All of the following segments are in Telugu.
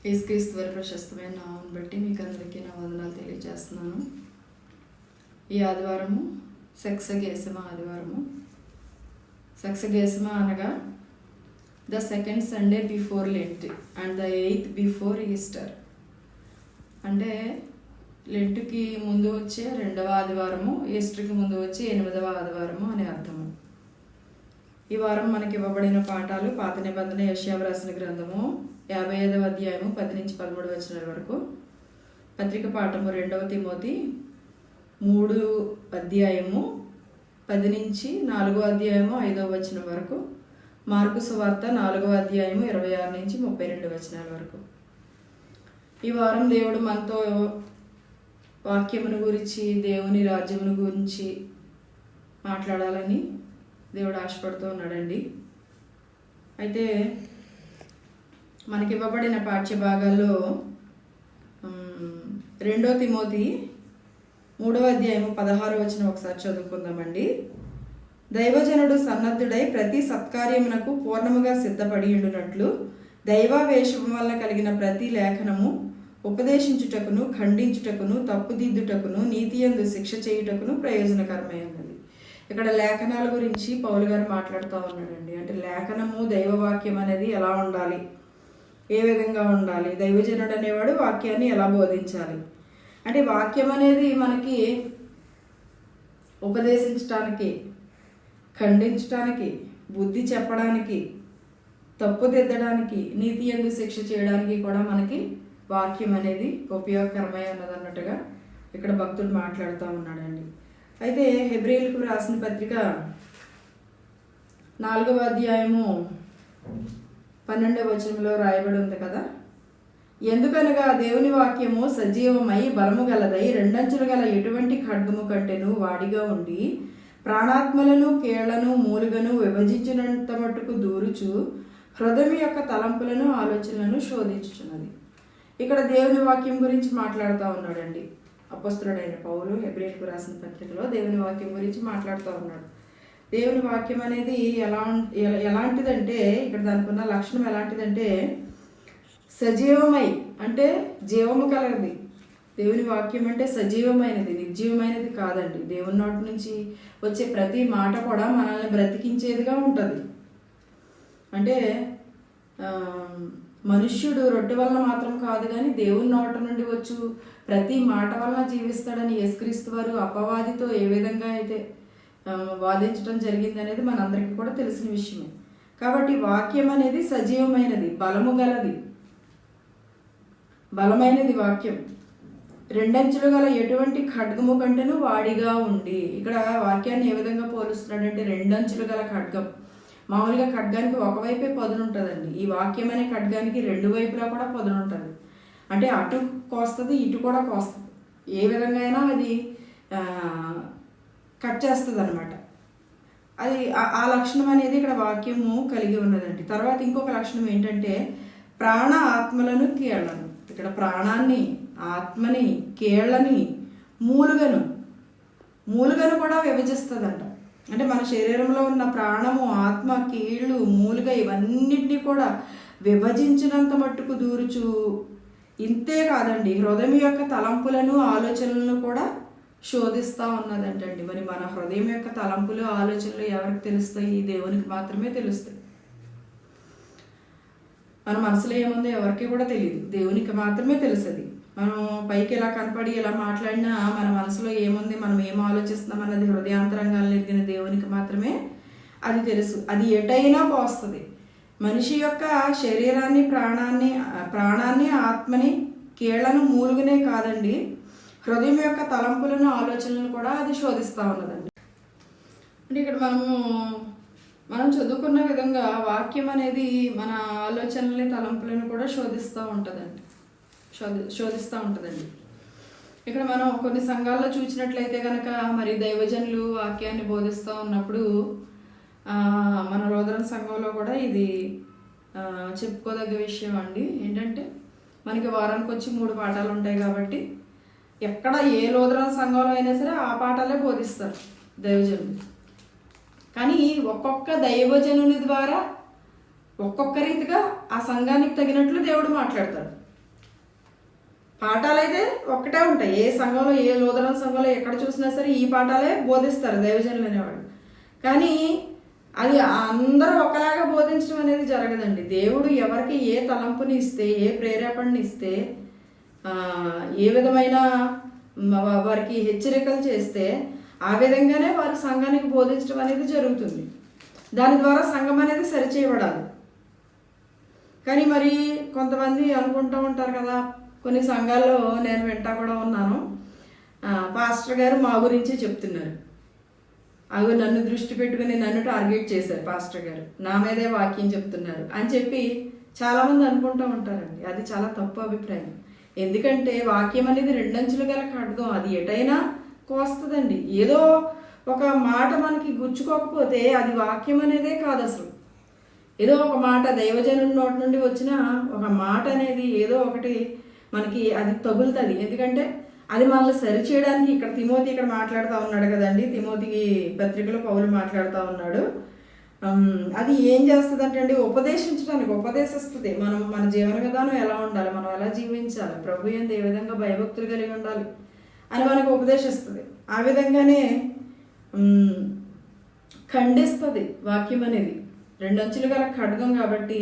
యేసుక్రీస్తు వారి ప్రశస్తమైన నామమును బట్టి మీకు అందరికీ నా వందనాలు తెలియజేస్తున్నాను. ఈ ఆదివారము సక్సగేసమ ఆదివారము. సక్సగేసమ అనగా the second Sunday before Lent and the 8th before Easter. అంటే లెంట్కి ముందు వచ్చే 2వ ఆదివారము, ఈస్టర్కి ముందు వచ్చే 8వ ఆదివారము అనే అర్థము. ఈ వారం మనకి ఇవ్వబడిన పాఠాలు పాత నిబంధన యెషయా రాసిన గ్రంథము 55వ అధ్యాయము 10 నుంచి 13 వచనాల వరకు, పత్రిక పాఠము 2వ తిమోతి 3 అధ్యాయము 10 నుంచి 4వ అధ్యాయము 5వ వచనం వరకు, మార్కు సువార్త 4వ అధ్యాయము 26 నుంచి 32 వచనాల వరకు. ఈ వారం దేవుడు మనతో వాక్యమును గురించి, దేవుని రాజ్యమును గురించి మాట్లాడాలని దేవుడు ఆశపడుతూ ఉన్నాడండి. అయితే మనకి ఇవ్వబడిన పాఠ్య భాగాల్లో 2 తిమోతి 3వ అధ్యాయము 16వ వచనం ఒకసారి చదువుకుందామండి. దైవజనుడు సన్నద్ధుడై ప్రతి సత్కార్యమునకు పూర్ణముగా సిద్ధపడి ఉండునట్లు దైవావేశము వలన కలిగిన ప్రతి లేఖనము ఉపదేశించుటకును, ఖండించుటకును, తప్పుదిద్దుటకును, నీతియందు శిక్ష చేయుటకును ప్రయోజనకరమై ఉన్నది. ఇక్కడ లేఖనాల గురించి పౌలు గారు మాట్లాడుతూ ఉన్నాడండి. అంటే లేఖనము, దైవవాక్యం అనేది ఎలా ఉండాలి, ఏ విధంగా ఉండాలి, దైవజనుడు అనేవాడు వాక్యాన్ని ఎలా బోధించాలి. అంటే వాక్యం అనేది మనకి ఉపదేశించడానికి, ఖండించడానికి, బుద్ధి చెప్పడానికి, తప్పుదిద్దడానికి, నీతి యందు శిక్ష చేయడానికి కూడా మనకి వాక్యం అనేది ఉపయోగకరమై ఉన్నది అన్నట్టుగా ఇక్కడ భక్తుడు మాట్లాడుతూ ఉన్నాడండి. అయితే హెబ్రీయులకు రాసిన పత్రిక 4వ అధ్యాయము 12వ వచనంలో రాయబడి ఉంది కదా, ఎందుకనగా దేవుని వాక్యము సజీవమై బలము గలదై రెండంచులు గల ఎటువంటి ఖడ్గము కంటేను వాడిగా ఉండి ప్రాణాత్మలను, కీళ్లను, మూలుగను విభజించినంత మట్టుకు దూరుచు హృదయం యొక్క తలంపులను, ఆలోచనలను శోధించుచున్నది. ఇక్కడ దేవుని వాక్యం గురించి మాట్లాడుతూ ఉన్నాడండి అపొస్తలుడైన పౌలు. హెబ్రీయులకు రాసిన పత్రికలో దేవుని వాక్యం గురించి మాట్లాడుతూ ఉన్నాడు. దేవుని వాక్యం అనేది ఎలాంటిదంటే, ఇక్కడ దానికి ఉన్న లక్షణం ఎలాంటిదంటే సజీవమై, అంటే జీవము కలగది. దేవుని వాక్యం అంటే సజీవమైనది, నిర్జీవమైనది కాదండి. దేవుని నోటి నుంచి వచ్చే ప్రతి మాట కూడా మనల్ని బ్రతికించేదిగా ఉంటుంది. అంటే మనుష్యుడు రొట్టె వలన మాత్రం కాదు కానీ దేవుని నోట నుండి వచ్చు ప్రతి మాట వలన జీవిస్తాడని యేసుక్రీస్తు వారు అపవాదితో ఏ విధంగా అయితే వాదించడం జరిగింది అనేది మనందరికీ కూడా తెలిసిన విషయమే. కాబట్టి వాక్యం అనేది సజీవమైనది, బలము గలది, బలమైనది వాక్యం. రెండంచులు గల ఎటువంటి ఖడ్గము కంటేను వాడిగా ఉండి. ఇక్కడ వాక్యాన్ని ఏ విధంగా పోలుస్తున్నాడంటే రెండంచులు గల ఖడ్గం. మామూలుగా ఖడ్గానికి ఒకవైపే పదును ఉంటుందండి. ఈ వాక్యం అనే ఖడ్గానికి 2 వైపులా కూడా పదును ఉంటుంది. అంటే అటు కోస్తుంది, ఇటు కూడా కోస్తుంది. ఏ విధంగా అయినా అది కట్ చేస్తుంది అనమాట. అది ఆ లక్షణం అనేది ఇక్కడ వాక్యము కలిగి ఉన్నదండి. తర్వాత ఇంకొక లక్షణం ఏంటంటే ప్రాణ, ఆత్మలను, కీళ్లను. ఇక్కడ ప్రాణాన్ని, ఆత్మని, కీళ్లని, మూలుగను కూడా విభజిస్తుందంట. అంటే మన శరీరంలో ఉన్న ప్రాణము, ఆత్మ, కీళ్ళు, మూలుగ ఇవన్నిటినీ కూడా విభజించినంత మట్టుకు దూరుచు. ఇంతే కాదండి, హృదయం యొక్క తలంపులను, ఆలోచనలను కూడా శోధిస్తూ ఉన్నదంటండి. మరి మన హృదయం యొక్క తలంపులు, ఆలోచనలు ఎవరికి తెలుస్తాయి? దేవునికి మాత్రమే తెలుస్తాయి. మన మనసులో ఏముందో ఎవరికి కూడా తెలియదు, దేవునికి మాత్రమే తెలుస్తుంది. మనం పైకి ఎలా కనపడి ఎలా మాట్లాడినా మన మనసులో ఏముంది, మనం ఏం ఆలోచిస్తున్నాం అన్నది హృదయాంతరంగాలు ఎరిగిన దేవునికి మాత్రమే అది తెలుసు. అది ఎటైనా పోస్తుంది. మనిషి యొక్క శరీరాన్ని, ప్రాణాన్ని, ఆత్మని, కీళ్లను, మూలుగునే కాదండి, హృదయం యొక్క తలంపులను, ఆలోచనలను కూడా అది శోధిస్తూ ఉన్నదండి. అంటే ఇక్కడ మనం చదువుకున్న విధంగా వాక్యం అనేది మన ఆలోచనల్ని, తలంపులను కూడా శోధిస్తూ ఉంటుందండి. ఇక్కడ మనం కొన్ని సంఘాల్లో చూసినట్లయితే కనుక మరి దైవజనులు వాక్యాన్ని బోధిస్తూ ఉన్నప్పుడు మన లోదరం సంఘంలో కూడా ఇది చెప్పుకోదగ్గ విషయం అండి. ఏంటంటే మనకి వారానికి వచ్చి 3 పాఠాలు ఉంటాయి కాబట్టి ఎక్కడ ఏ లోదరం సంఘంలో అయినా సరే ఆ పాఠాలే బోధిస్తారు దైవజనులు. కానీ ఒక్కొక్క దైవజనుని ద్వారా ఒక్కొక్క రీతిగా ఆ సంఘానికి తగినట్లు దేవుడు మాట్లాడతాడు. పాఠాలు అయితే ఒక్కటే ఉంటాయి. ఏ సంఘంలో, ఏ లూథరన్ సంఘంలో ఎక్కడ చూసినా సరే ఈ పాఠాలే బోధిస్తారు దైవజనులు అనేవాళ్ళు. కానీ అది అందరూ ఒకలాగా బోధించడం అనేది జరగదండి. దేవుడు ఎవరికి ఏ తలంపుని ఇస్తే, ఏ ప్రేరేపణని ఇస్తే, ఏ విధమైన వారికి హెచ్చరికలు చేస్తే ఆ విధంగానే వారి సంఘానికి బోధించడం అనేది జరుగుతుంది. దాని ద్వారా సంఘం అనేది సరిచేయబడాలి. కానీ మరి కొంతమంది అనుకుంటూ ఉంటారు కదా, కొన్ని సంఘాల్లో నేను వింటా కూడా ఉన్నాను, పాస్టర్ గారు మా గురించి చెప్తున్నారు, అవి నన్ను దృష్టి పెట్టుకుని నన్ను టార్గెట్ చేశారు పాస్టర్ గారు, నా మీదే వాక్యం చెప్తున్నారు అని చెప్పి చాలామంది అనుకుంటూ ఉంటారండి. అది చాలా తప్పు అభిప్రాయం. ఎందుకంటే వాక్యం అనేది రెండంచులు గల ఖడ్గం, అది ఎటైనా కోస్తుందండి. ఏదో ఒక మాట మనకి గుచ్చుకోకపోతే అది వాక్యం అనేదే కాదు అసలు. ఏదో ఒక మాట దైవజనుడి నోటి నుండి వచ్చిన ఒక మాట అనేది ఏదో ఒకటి మనకి అది తగులుతుంది. ఎందుకంటే అది మనల్ని సరిచేయడానికి, ఇక్కడ తిమోతి ఇక్కడ మాట్లాడుతూ ఉన్నాడు కదండి, తిమోతికి పత్రికలో పౌలు మాట్లాడుతూ ఉన్నాడు. అది ఏం చేస్తుంది అంటే అండి, ఉపదేశించడానికి ఉపదేశిస్తుంది. మనం మన జీవన విధానం ఎలా ఉండాలి, మనం ఎలా జీవించాలి, ప్రభు యందు ఏ విధంగా భయభక్తులు కలిగి ఉండాలి అని మనకు ఉపదేశిస్తుంది. ఆ విధంగానే ఖండిస్తుంది వాక్యం అనేది. రెండంచులు గల ఖడ్గం కాబట్టి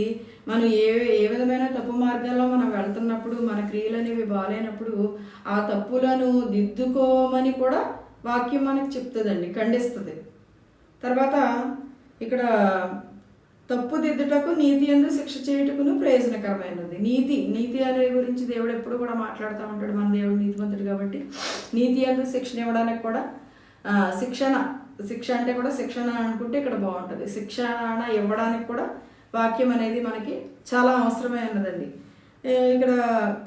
మనం ఏ విధమైన తప్పు మార్గాల్లో మనం వెళ్తున్నప్పుడు, మన క్రియలు అనేవి బాగాలేనప్పుడు ఆ తప్పులను దిద్దుకోమని కూడా వాక్యం మనకు చెప్తుందండి, ఖండిస్తుంది. తర్వాత ఇక్కడ తప్పు దిద్దుటకు నీతి యందు శిక్ష చేయుటకును ప్రయోజనకరమైనది. నీతి అనే గురించి దేవుడు ఎప్పుడు కూడా మాట్లాడుతూ ఉంటాడు. మన దేవుడు నీతిమంతుడు కాబట్టి నీతి యందు శిక్షణ ఇవ్వడానికి కూడా శిక్ష అంటే కూడా శిక్షణ అనుకుంటే ఇక్కడ బాగుంటుంది. శిక్షణ ఇవ్వడానికి కూడా వాక్యం అనేది మనకి చాలా అవసరమైనదండి. ఇక్కడ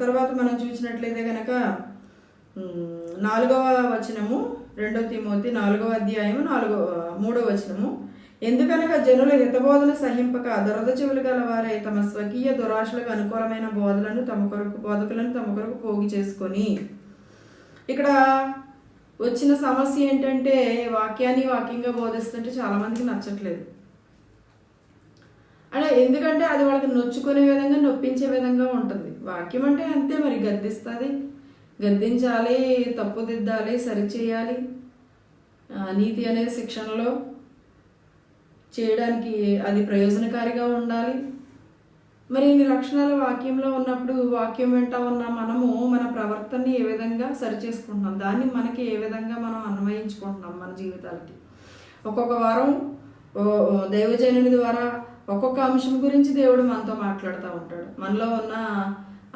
తర్వాత మనం చూసినట్లయితే కనుక 4వ వచనము 2 తిమోతి 4వ అధ్యాయము 3వ వచనము, ఎందుకనగా జనుల హితబోధన సహింపక దురద చెవులు గలవారై తమ స్వకీయ దురాశలకు అనుకూలమైన బోధకులను తమ కొరకు పోగు చేసుకొని. ఇక్కడ వచ్చిన సమస్య ఏంటంటే వాక్యంగా బోధిస్తుంటే చాలామందికి నచ్చట్లేదు. అంటే ఎందుకంటే అది వాళ్ళకి నొచ్చుకునే విధంగా, నొప్పించే విధంగా ఉంటుంది. వాక్యం అంటే అంతే మరి, గద్దించాలి, తప్పుదిద్దాలి, సరిచేయాలి, నీతి అనేది శిక్షణలో చేయడానికి అది ప్రయోజనకారిగా ఉండాలి. మరి ఇన్ని లక్షణాలు వాక్యంలో ఉన్నప్పుడు వాక్యం వెంట ఉన్న మనము మన ప్రవర్తనని ఏ విధంగా సరిచేసుకుంటున్నాం, దాన్ని మనకి ఏ విధంగా మనం అన్వయించుకుంటున్నాం మన జీవితాలకి. ఒక్కొక్క వారం దైవజనుని ద్వారా ఒక్కొక్క అంశం గురించి దేవుడు మనతో మాట్లాడుతూ ఉంటాడు. మనలో ఉన్న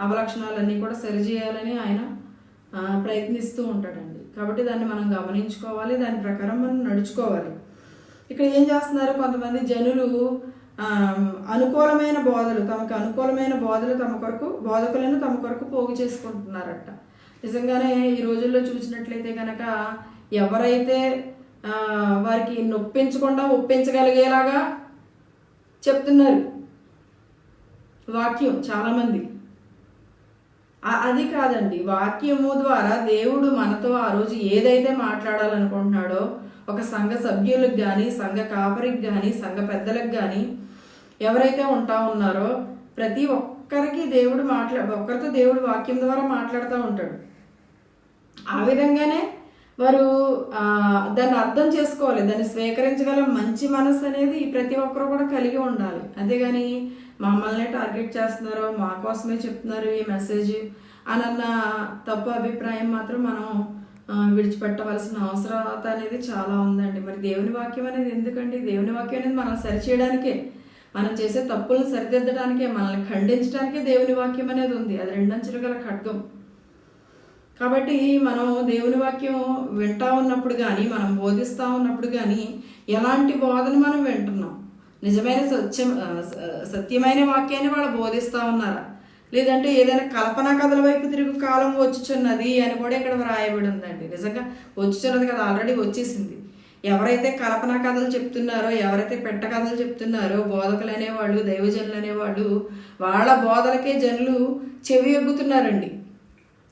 అవలక్షణాలన్నీ కూడా సరిచేయాలని ఆయన ప్రయత్నిస్తూ ఉంటాడండి. కాబట్టి దాన్ని మనం గమనించుకోవాలి, దాని ప్రకారం మనం నడుచుకోవాలి. ఇక్కడ ఏం చేస్తున్నారు, కొంతమంది జనులు అనుకూలమైన బోధలు, తమకు అనుకూలమైన బోధకులను తమ కొరకు పోగు చేసుకుంటున్నారట. నిజంగానే ఈ రోజుల్లో చూసినట్లయితే కనుక ఎవరైతే వారికి నొప్పించకుండా ఒప్పించగలిగేలాగా చెప్తున్నారు వాక్యం చాలామంది. అది కాదండి, వాక్యము ద్వారా దేవుడు మనతో ఆ రోజు ఏదైతే మాట్లాడాలనుకుంటున్నాడో, ఒక సంఘ సభ్యులకు కానీ, సంఘ కాపరికి కానీ, సంఘ పెద్దలకు కానీ ఎవరైతే ఉంటా ఉన్నారో ప్రతి ఒక్కరికి ఒక్కరితో దేవుడు వాక్యం ద్వారా మాట్లాడుతూ ఉంటాడు. ఆ విధంగానే వారు దాన్ని అర్థం చేసుకోవాలి, దాన్ని స్వీకరించగల మంచి మనసు అనేది ప్రతి ఒక్కరు కూడా కలిగి ఉండాలి. అంతేగాని మమ్మల్ని టార్గెట్ చేస్తున్నారు, మా కోసమే చెప్తున్నారు ఈ మెసేజ్ అన్న తప్పు అభిప్రాయం మాత్రం మనం విడిచిపెట్టవలసిన అవసరత అనేది చాలా ఉందండి. మరి దేవుని వాక్యం అనేది ఎందుకండి? దేవుని వాక్యం అనేది మనం సరిచేయడానికే, మనం చేసే తప్పులను సరిదిద్దడానికే, మనల్ని ఖండించడానికే దేవుని వాక్యం అనేది ఉంది. అది రెండంచులు గల ఖడ్గం. కాబట్టి మనం దేవుని వాక్యం వింటా ఉన్నప్పుడు కానీ, మనం బోధిస్తూ ఉన్నప్పుడు కానీ ఎలాంటి బోధన మనం వింటున్నాం? నిజమైన సత్యమైన వాక్యాన్ని వాళ్ళు బోధిస్తూ ఉన్నారా, లేదంటే ఏదైనా కల్పనా కథల వైపు తిరుగు కాలం వచ్చుచున్నది అని కూడా ఇక్కడ వ్రాయబడి ఉందండి. నిజంగా వచ్చుచున్నది కదా, ఆల్రెడీ వచ్చేసింది. ఎవరైతే కల్పనా కథలు చెప్తున్నారో, ఎవరైతే పెట్ట కథలు చెప్తున్నారో బోధకులు అనేవాళ్ళు, దైవజనులు అనేవాళ్ళు, వాళ్ళ బోధలకే జనులు చెవి ఎగ్గుతున్నారండి.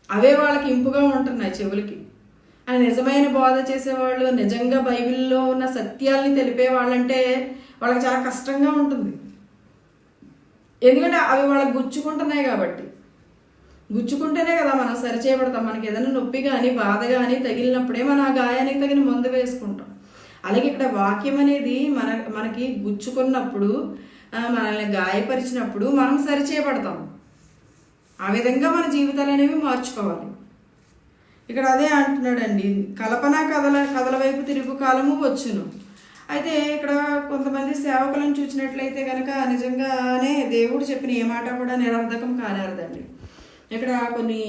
అవే వాళ్ళకి ఇంపుగా ఉంటున్నాయి చెవులకి. అని నిజమైన బోధ చేసేవాళ్ళు, నిజంగా బైబిల్లో ఉన్న సత్యాల్ని తెలిపే వాళ్ళంటే వాళ్ళకి చాలా కష్టంగా ఉంటుంది. ఎందుకంటే అవి వాళ్ళకి గుచ్చుకుంటున్నాయి కాబట్టి. గుచ్చుకుంటేనే కదా మనం సరిచేయబడతాం. మనకి ఏదైనా నొప్పి కానీ బాధ కానీ తగిలినప్పుడే మనం ఆ గాయానికి తగిన మందు వేసుకుంటాం. అలాగే ఇక్కడ వాక్యం అనేది మనకి గుచ్చుకున్నప్పుడు, మనల్ని గాయపరిచినప్పుడు మనం సరిచేయబడతాం. ఆ విధంగా మన జీవితాలు అనేవి మార్చుకోవాలి. ఇక్కడ అదే అంటున్నాడండి, కల్పన కథల వైపు తిరుగు కాలము వచ్చును. అయితే ఇక్కడ కొంతమంది సేవకులను చూసినట్లయితే కనుక నిజంగానే దేవుడు చెప్పిన ఏ మాట కూడా నిరర్ధకం కానేరదండి. ఇక్కడ కొన్ని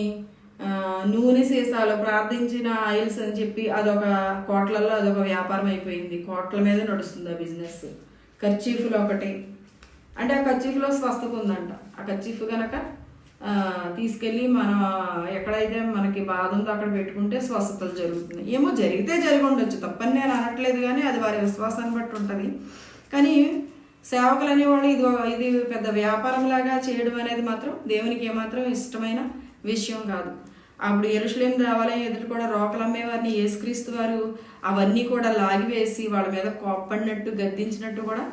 నూనె సీసాలు, ప్రార్థించిన ఆయిల్స్ అని చెప్పి అదొక కోట్లల్లో అదొక వ్యాపారం అయిపోయింది. కోట్ల మీద నడుస్తుంది ఆ బిజినెస్. కర్చీఫ్లు ఒకటి, అంటే ఆ కర్చీఫ్లో స్వస్థత ఉందంట. ఆ కర్చీఫ్ కనుక తీసుకెళ్ళి మనం ఎక్కడైతే మనకి బాధ ఉందో అక్కడ పెట్టుకుంటే స్వస్థతలు జరుగుతున్నాయి. ఏమో జరిగితే జరిగి ఉండొచ్చు, తప్పని నేను అనట్లేదు, కానీ అది వారి విశ్వాసాన్ని బట్టి ఉంటుంది. కానీ సేవకులు అనేవాళ్ళు ఇది పెద్ద వ్యాపారంలాగా చేయడం అనేది మాత్రం దేవునికి ఏమాత్రం ఇష్టమైన విషయం కాదు. అప్పుడు యెరూషలేము దేవాలయం ఎదుటి కూడా రోకలమ్మేవారిని యేసుక్రీస్తు వారు అవన్నీ కూడా లాగివేసి వాళ్ళ మీద కోప్పడినట్టు, గద్దించినట్టు కూడా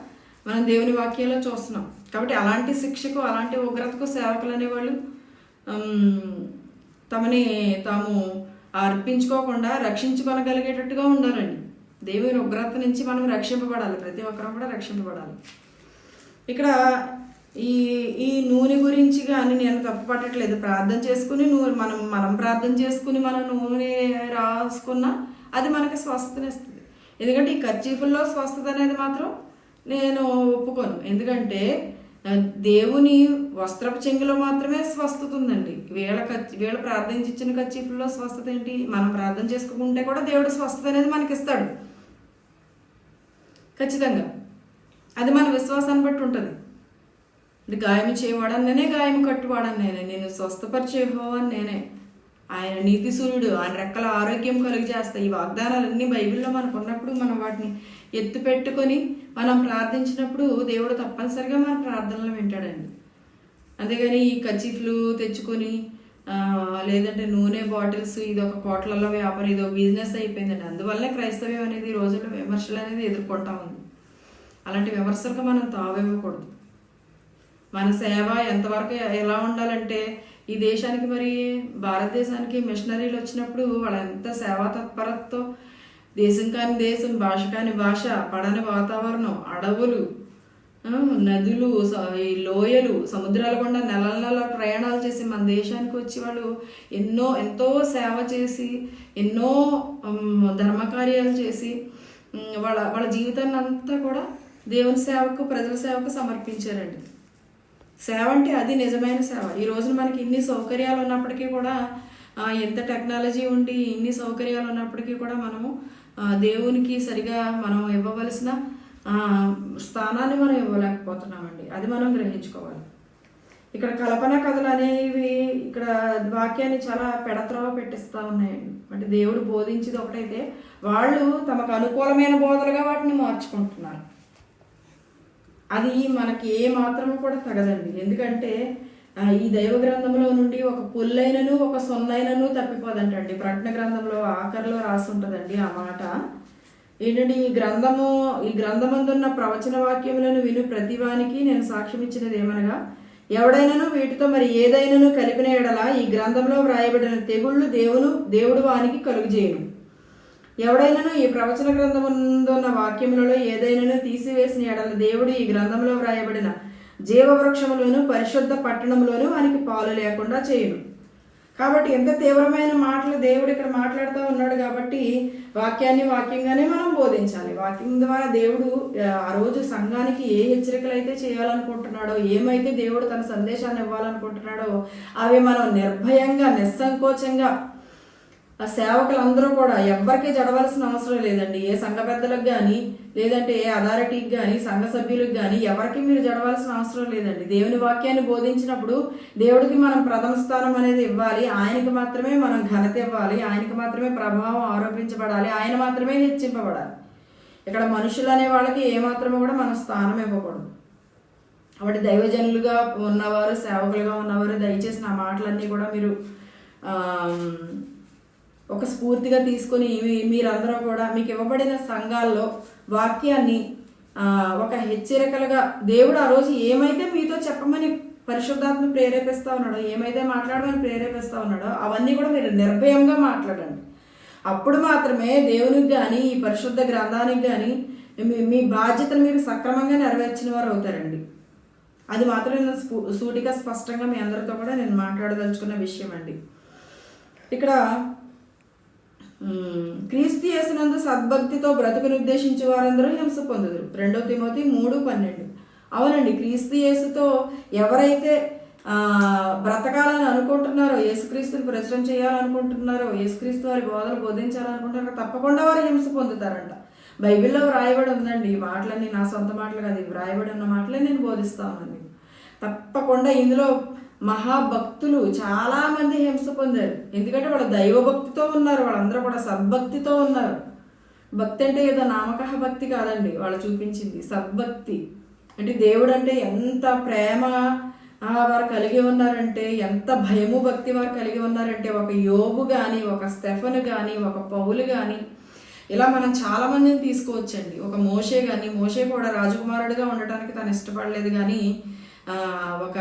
మనం దేవుని వాక్యంలో చూస్తున్నాం. కాబట్టి అలాంటి శిక్షకు, అలాంటి ఉగ్రతకు సేవకులు అనేవాళ్ళు తమని తాము అర్పించుకోకుండా రక్షించుకోగలిగేటట్టుగా ఉండాలండి. దేవుని ఉగ్రత నుంచి మనం రక్షింపబడాలి, ప్రతి ఒక్కరం కూడా రక్షింపబడాలి. ఇక్కడ ఈ నూనె గురించి కానీ నేను తప్పు పట్టట్లేదు. ప్రార్థన చేసుకుని మనం ప్రార్థన చేసుకుని మనం నూనె రాసుకున్నా అది మనకి స్వస్థతనిస్తుంది. ఎందుకంటే ఈ కర్చీఫుల్లో స్వస్థత అనేది మాత్రం నేను ఒప్పుకోను. ఎందుకంటే దేవుని వస్త్రపు చెంగులో మాత్రమే స్వస్థత ఉందండి. వీళ్ళ ప్రార్థించిన కర్చీఫుల్లో స్వస్థత ఏంటి? మనం ప్రార్థన చేసుకుంటే కూడా దేవుడు స్వస్థత అనేది మనకి ఇస్తాడు ఖచ్చితంగా. అది మన విశ్వాసాన్ని బట్టి ఉంటుంది. గాయం చేయవాడని నేనే, గాయం కట్టువాడని నేనే, నేను స్వస్థపరిచే యెహోవాని నేనే, ఆయన నీతి సూర్యుడు, ఆయన రెక్కల ఆరోగ్యం కలిగజేస్తాయి. ఈ వాగ్దానాలన్నీ బైబిల్లో మనకు ఉన్నప్పుడు మనం వాటిని ఎత్తు పెట్టుకొని మనం ప్రార్థించినప్పుడు దేవుడు తప్పనిసరిగా మన ప్రార్థనలు వింటాడండి. అంతేగాని ఈ కర్చీఫ్లు తెచ్చుకొని లేదంటే నూనె బాటిల్స్ ఇది ఒక కోట్లలో వ్యాపారం, ఇది ఒక బిజినెస్ అయిపోయిందండి. అందువల్లే క్రైస్తవ్యం అనేది ఈ రోజుల్లో విమర్శలు అనేది ఎదుర్కొంటా ఉంది. అలాంటి విమర్శలకు మనం తావివ్వకూడదు. మన సేవ ఎంతవరకు ఎలా ఉండాలంటే, ఈ దేశానికి మరి భారతదేశానికి మిషనరీలు వచ్చినప్పుడు వాళ్ళు ఎంత సేవా తత్పరతతో, దేశం కాని దేశం, భాష కాని భాష, పడని వాతావరణం, అడవులు, నదులు, ఈ లోయలు, సముద్రాల గుండా నెలల ప్రయాణాలు చేసి మన దేశానికి వచ్చి వాళ్ళు ఎంతో సేవ చేసి, ఎన్నో ధర్మకార్యాలు చేసి వాళ్ళ జీవితాన్ని అంతా కూడా దేవుని సేవకు, ప్రజల సేవకు సమర్పించారండి. సేవ అంటే అది నిజమైన సేవ. ఈ రోజున మనకి ఇన్ని సౌకర్యాలు ఉన్నప్పటికీ కూడా, ఎంత టెక్నాలజీ ఉండి ఇన్ని సౌకర్యాలు ఉన్నప్పటికీ కూడా మనము దేవునికి సరిగా మనం ఇవ్వవలసిన స్థానాన్ని మనం ఇవ్వలేకపోతున్నామండి. అది మనం గ్రహించుకోవాలి. ఇక్కడ కల్పన కథలు అనేవి ఇక్కడ వాక్యాన్ని చాలా పెడత్రవ పెట్టిస్తూ ఉన్నాయండి. అంటే దేవుడు బోధించేది ఒకటైతే వాళ్ళు తమకు అనుకూలమైన బోధలుగా వాటిని మార్చుకుంటున్నారు. అది మనకి ఏ మాత్రము కూడా తగదండి. ఎందుకంటే ఈ దైవ గ్రంథంలో నుండి ఒక పుల్లైనను ఒక సొన్నైనను తప్పిపోదంటండి. ప్రకటన గ్రంథంలో ఆఖరిలో రాసి ఉంటుందండి ఆ మాట. ఏంటంటే ఈ గ్రంథమందున్న ప్రవచన వాక్యములను విను ప్రతివానికి నేను సాక్ష్యం ఇచ్చినది ఏమనగా, ఎవడైనాను వీటితో మరి ఏదైనాను కలిపిన ఎడల ఈ గ్రంథంలో వ్రాయబడిన తెగుళ్ళు దేవుడు వానికి కలుగజేయును. ఎవడైనాను ఈ ప్రవచన గ్రంథమున్న వాక్యములలో ఏదైనాను తీసివేసిన ఎడల దేవుడు ఈ గ్రంథంలో వ్రాయబడిన జీవవృక్షములోను పరిశుద్ధ పట్టణంలోను వానికి పాలు లేకుండా చేయును. కాబట్టి ఎంత తీవ్రమైన మాటలు దేవుడు ఇక్కడ మాట్లాడుతూ ఉన్నాడు. కాబట్టి వాక్యంగానే మనం బోధించాలి. వాక్యం ద్వారా దేవుడు ఆ రోజు సంఘానికి ఏ హెచ్చరికలు అయితే చేయాలనుకుంటున్నాడో, ఏమైతే దేవుడు తన సందేశాన్ని ఇవ్వాలనుకుంటున్నాడో అవి మనం నిర్భయంగా, నిస్సంకోచంగా సేవకులందరూ కూడా ఎవ్వరికీ జడవలసిన అవసరం లేదండి. ఏ సంఘ పెద్దలకు కానీ, లేదంటే ఏ అథారిటీకి కానీ, సంఘ సభ్యులకు కానీ ఎవరికి మీరు జడవలసిన అవసరం లేదండి. దేవుని వాక్యాన్ని బోధించినప్పుడు దేవుడికి మనం ప్రథమ స్థానం అనేది ఇవ్వాలి. ఆయనకి మాత్రమే మనం ఘనత ఇవ్వాలి. ఆయనకి మాత్రమే ప్రభావం ఆరోపించబడాలి. ఆయన మాత్రమే హెచ్చింపబడాలి. ఇక్కడ మనుషులు అనే వాళ్ళకి ఏమాత్రమూ కూడా మనం స్థానం ఇవ్వకూడదు. కాబట్టి దైవజనులుగా ఉన్నవారు, సేవకులుగా ఉన్నవారు దయచేసి నా మాటలన్నీ కూడా మీరు ఒక స్ఫూర్తిగా తీసుకొని మీరందరూ కూడా మీకు ఇవ్వబడిన సంఘాల్లో వాక్యాన్ని ఒక హెచ్చరికలుగా దేవుడు ఆ రోజు ఏమైతే మీతో చెప్పమని పరిశుద్ధాత్మ ప్రేరేపిస్తూ ఉన్నాడో, ఏమైతే మాట్లాడమని ప్రేరేపిస్తూ ఉన్నాడో అవన్నీ కూడా మీరు నిర్భయంగా మాట్లాడండి. అప్పుడు మాత్రమే దేవునికి కానీ ఈ పరిశుద్ధ గ్రంథానికి కానీ మీ బాధ్యతను మీరు సక్రమంగా నెరవేర్చిన వారు అవుతారండి. అది మాత్రం నేను సూటిగా స్పష్టంగా మీ అందరితో కూడా నేను మాట్లాడదలుచుకున్న విషయం అండి. ఇక్కడ క్రీస్తు యేసునందు సద్భక్తితో బ్రతుకును ఉద్దేశించి వారందరూ హింస పొందుదురు. 2 తిమోతి 3:12. అవునండి, క్రీస్తు యేసుతో ఎవరైతే బ్రతకాలని అనుకుంటున్నారో, యేసుక్రీస్తుని ప్రచురం చేయాలనుకుంటున్నారో, యేసుక్రీస్తు వారి బోధలు బోధించాలనుకుంటున్నారో తప్పకుండా వారు హింస పొందుతారంట. బైబిల్లో వ్రాయబడి ఉందండి. ఈ మాటలన్నీ నా సొంత మాటలు కాదు, వ్రాయబడి ఉన్న మాటలే నేను బోధిస్తా ఉన్నాను. తప్పకుండా ఇందులో మహాభక్తులు చాలా మంది హింస పొందారు. ఎందుకంటే వాళ్ళు దైవభక్తితో ఉన్నారు, వాళ్ళందరూ కూడా సద్భక్తితో ఉన్నారు. భక్తి అంటే ఏదో నామకహ భక్తి కాదండి, వాళ్ళు చూపించింది సద్భక్తి. అంటే దేవుడు అంటే ఎంత ప్రేమ వారు కలిగి ఉన్నారంటే, ఎంత భయము భక్తి వారు కలిగి ఉన్నారంటే, ఒక యోబు కానీ, ఒక స్టెఫను కానీ, ఒక పౌలు కానీ, ఇలా మనం చాలా మందిని తీసుకోవచ్చండి. ఒక మోషే కానీ, మోషే కూడా రాజకుమారుడిగా ఉండటానికి తను ఇష్టపడలేదు కానీ ఒక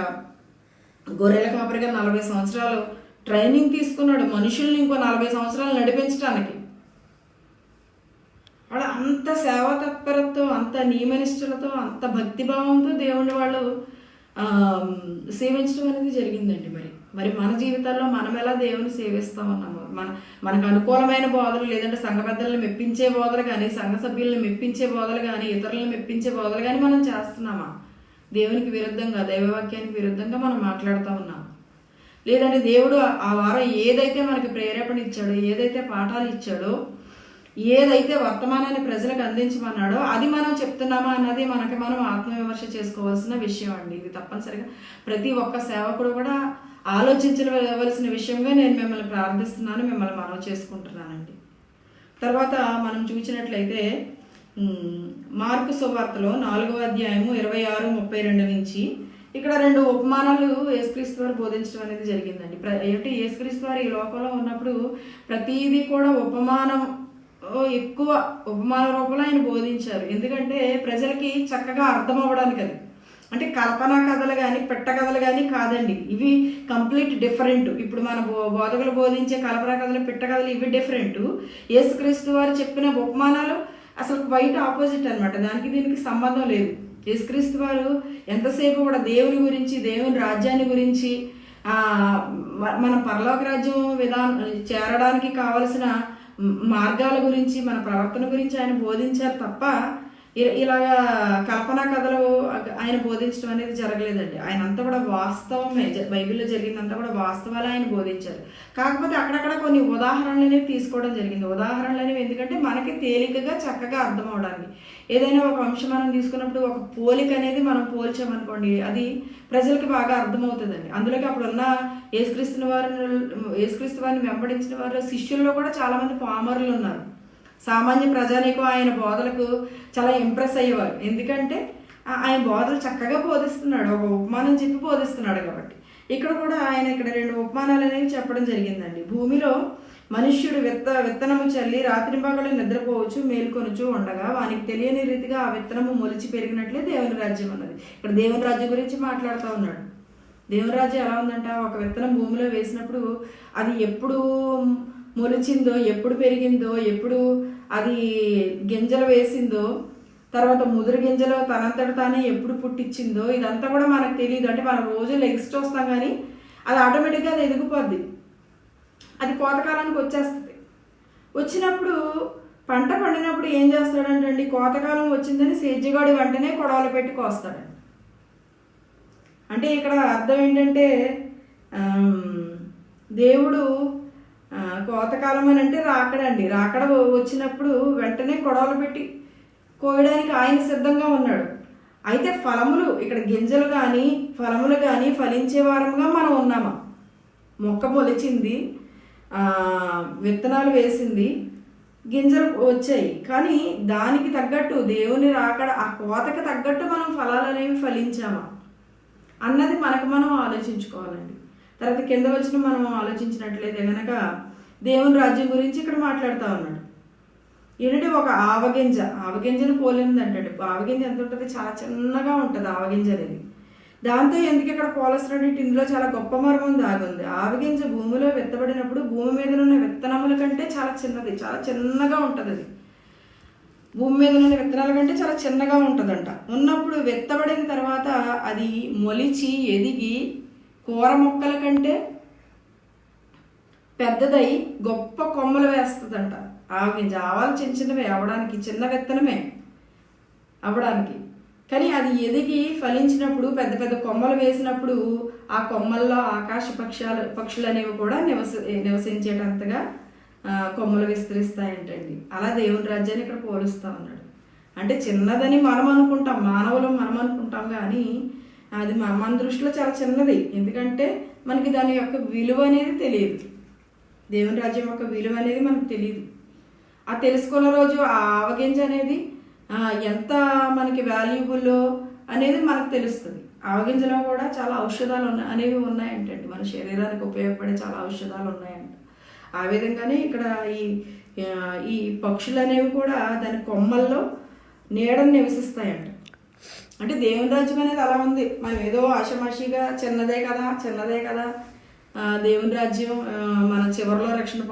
గొర్రెల కాపరిగా 40 సంవత్సరాలు ట్రైనింగ్ తీసుకున్నాడు మనుషుల్ని ఇంకో 40 సంవత్సరాలు నడిపించడానికి. వాళ్ళు అంత సేవా తత్పరతో, అంత నియమనిష్ఠులతో, అంత భక్తిభావంతో దేవుని వాళ్ళు సేవించడం అనేది జరిగిందండి. మరి మన జీవితాల్లో మనం ఎలా దేవుని సేవిస్తూ ఉన్నాము? మనకు అనుకూలమైన బోధలు, లేదంటే సంఘ పెద్దలను మెప్పించే బోధలు కానీ, సంఘ సభ్యులను మెప్పించే బోధలు కానీ, ఇతరులను మెప్పించే బోధలు కానీ మనం చేస్తున్నామా? దేవునికి విరుద్ధంగా, దైవవాక్యానికి విరుద్ధంగా మనం మాట్లాడుతూ ఉన్నాం. లేదంటే దేవుడు ఆ వారం ఏదైతే మనకి ప్రేరేపణ ఇచ్చాడో, ఏదైతే పాఠాలు ఇచ్చాడో, ఏదైతే వర్తమానాన్ని ప్రజలకు అందించమన్నాడో అది మనం చెప్తున్నామా అన్నది మనకి మనం ఆత్మవిమర్శ చేసుకోవాల్సిన విషయం అండి. ఇది తప్పనిసరిగా ప్రతి ఒక్క సేవకుడు కూడా ఆలోచించవలసిన విషయంగా నేను మిమ్మల్ని ప్రార్థిస్తున్నాను, మిమ్మల్ని మనవి చేసుకుంటున్నానండి. తర్వాత మనం చూసినట్లయితే మార్కు సువార్తలో 4వ అధ్యాయము 26-32 నుంచి ఇక్కడ 2 ఉపమానాలు యేసుక్రీస్తు వారు బోధించడం అనేది జరిగిందండి. అంటే యేసుక్రీస్తు వారు ఈ లోకంలో ఉన్నప్పుడు ప్రతిదీ కూడా ఎక్కువ ఉపమాన రూపంలో ఆయన బోధించారు. ఎందుకంటే ప్రజలకి చక్కగా అర్థం అవ్వడానికి. అది అంటే కల్పనా కథలు కానీ, పెట్ట కథలు కానీ కాదండి, ఇవి కంప్లీట్ డిఫరెంట్. ఇప్పుడు మన బోధకులు బోధించే కల్పనా కథలు, పెట్ట కథలు ఇవి డిఫరెంట్. యేసుక్రీస్తు వారు చెప్పిన ఉపమానాలు అసలు వైట్ ఆపోజిట్ అనమాట. దానికి దీనికి సంబంధం లేదు. యేసుక్రీస్తు వారు ఎంతసేపు కూడా దేవుని గురించి, దేవుని రాజ్యాన్ని గురించి, మన పరలోక రాజ్యం చేరడానికి కావలసిన మార్గాల గురించి, మన ప్రవర్తన గురించి ఆయన బోధించారు తప్ప ఇలాగా కల్పనా కథలు ఆయన బోధించడం అనేది జరగలేదండి. ఆయన అంతా కూడా వాస్తవమే, బైబిల్లో జరిగిందంతా కూడా వాస్తవాలే ఆయన బోధించారు. కాకపోతే అక్కడక్కడ కొన్ని ఉదాహరణలు అనేవి తీసుకోవడం జరిగింది. ఉదాహరణలు అనేవి ఎందుకంటే మనకి తేలికగా చక్కగా అర్థం అవడానికి. ఏదైనా ఒక అంశం మనం తీసుకున్నప్పుడు ఒక పోలిక అనేది మనం పోల్చామనుకోండి, అది ప్రజలకి బాగా అర్థమవుతుందండి. అందులోకి అప్పుడున్న యేసుక్రీస్తు వారిని వెంబడించిన వారు శిష్యుల్లో కూడా చాలామంది పామరులు ఉన్నారు. సామాన్య ప్రజానీకం ఆయన బోధలకు చాలా ఇంప్రెస్ అయ్యేవారు. ఎందుకంటే ఆయన బోధలు చక్కగా బోధిస్తున్నాడు, ఒక ఉపమానం చెప్పి బోధిస్తున్నాడు కాబట్టి. ఇక్కడ కూడా ఆయన 2 ఉపమానాలు అనేవి చెప్పడం జరిగిందండి. భూమిలో మనుష్యుడు విత్తనము చల్లి రాత్రింపగలు నిద్రపోవచ్చు, మేల్కొనుచు ఉండగా వానికి తెలియని రీతిగా ఆ విత్తనము మొలిచి పెరిగినట్లే దేవుని రాజ్యం అన్నది. ఇక్కడ దేవుని రాజ్యం గురించి మాట్లాడుతూ ఉన్నాడు. దేవుని రాజ్యం ఎలా ఉందంట, ఒక విత్తనం భూమిలో వేసినప్పుడు అది ఎప్పుడు మొలిచిందో, ఎప్పుడు పెరిగిందో, ఎప్పుడు అది గింజలు వేసిందో, తర్వాత ముదురు గింజలు తనంతట తానే ఎప్పుడు పుట్టించిందో ఇదంతా కూడా మనకు తెలియదు. అంటే మనం రోజు లెగ్స్ చూస్తాం కానీ అది ఆటోమేటిక్గా అది ఎదిగిపోద్ది, అది కోతకాలానికి వచ్చేస్తుంది. వచ్చినప్పుడు పంట పండినప్పుడు ఏం చేస్తాడంటండి, కోతకాలం వచ్చిందని సేద్యగాడి వెంటనే కొడవలు పెట్టి కోస్తాడు. అంటే ఇక్కడ అర్థం ఏంటంటే దేవుడు కోతకాలం అని అంటే రాకడండి. రాకడ వచ్చినప్పుడు వెంటనే కొడవలు పెట్టి కోయడానికి ఆయన సిద్ధంగా ఉన్నాడు. అయితే ఫలములు, ఇక్కడ గింజలు కానీ ఫలములు కానీ ఫలించే వారంగా మనం ఉన్నామా? మొక్క మొలిచింది, విత్తనాలు వేసింది, గింజలు వచ్చాయి, కానీ దానికి తగ్గట్టు దేవుని రాకడ ఆ కోతకి తగ్గట్టు మనం ఫలాలు అనేవి ఫలించామా అన్నది మనకు మనం ఆలోచించుకోవాలండి. తర్వాత కింద వచ్చిన మనం ఆలోచించినట్లయితే కనుక దేవుని రాజ్యం గురించి ఇక్కడ మాట్లాడుతూ ఉన్నాడు. ఏంటంటే ఒక ఆవగింజను పోలింది అంటాడు. ఆవగింజ ఎంత ఉంటుంది, చాలా చిన్నగా ఉంటుంది ఆవగింజ అనేది. దాంతో ఎందుకు ఇక్కడ పోలుస్తున్నాడు? ఇందులో చాలా గొప్ప మర్మం దాగుంది. ఆవగింజ భూమిలో విత్తబడినప్పుడు భూమి మీద ఉన్న విత్తనముల కంటే చాలా చిన్నది, చాలా చిన్నగా ఉంటుంది. అది భూమి మీద ఉన్న విత్తనాల కంటే చాలా చిన్నగా ఉంటుందంట. ఉన్నప్పుడు విత్తబడిన తర్వాత అది మొలిచి ఎదిగి కూర మొక్కల కంటే పెద్దదై గొప్ప కొమ్మలు వేస్తుందంట. ఆవగింజ ఆవాలు చిన్న చిన్నవే అవ్వడానికి, చిన్న విత్తనమే అవ్వడానికి. కానీ అది ఎదిగి ఫలించినప్పుడు పెద్ద పెద్ద కొమ్మలు వేసినప్పుడు ఆ కొమ్మల్లో ఆకాశ పక్షులు అనేవి కూడా నివసించేటంతగా కొమ్మలు విస్తరిస్తాయంటండి. అలా దేవుని రాజ్యాన్ని ఇక్కడ పోలుస్తూ ఉన్నాడు. అంటే చిన్నదని మనం అనుకుంటాం, మనం అనుకుంటాం, కానీ అది మన దృష్టిలో చాలా చిన్నది. ఎందుకంటే మనకి దాని యొక్క విలువ అనేది తెలియదు. దేవుని రాజ్యం యొక్క విలువ అనేది మనకు తెలియదు. ఆ తెలుసుకున్న రోజు ఆ ఆవగింజ అనేది ఎంత మనకి వాల్యుబుల్ అనేది మనకు తెలుస్తుంది. ఆవగింజలో కూడా చాలా ఔషధాలు అనేవి ఉన్నాయంటండి. మన శరీరానికి ఉపయోగపడే చాలా ఔషధాలు ఉన్నాయంట. ఆ విధంగానే ఇక్కడ ఈ పక్షులు అనేవి కూడా దాని కొమ్మల్లో నీడను నివసిస్తాయంట. అంటే దేవుని రాజ్యం అనేది అలా ఉంది. మనం ఏదో ఆషమాషిగా చిన్నదే కదా దేవుని రాజ్యం మన చివరిలో రక్షణ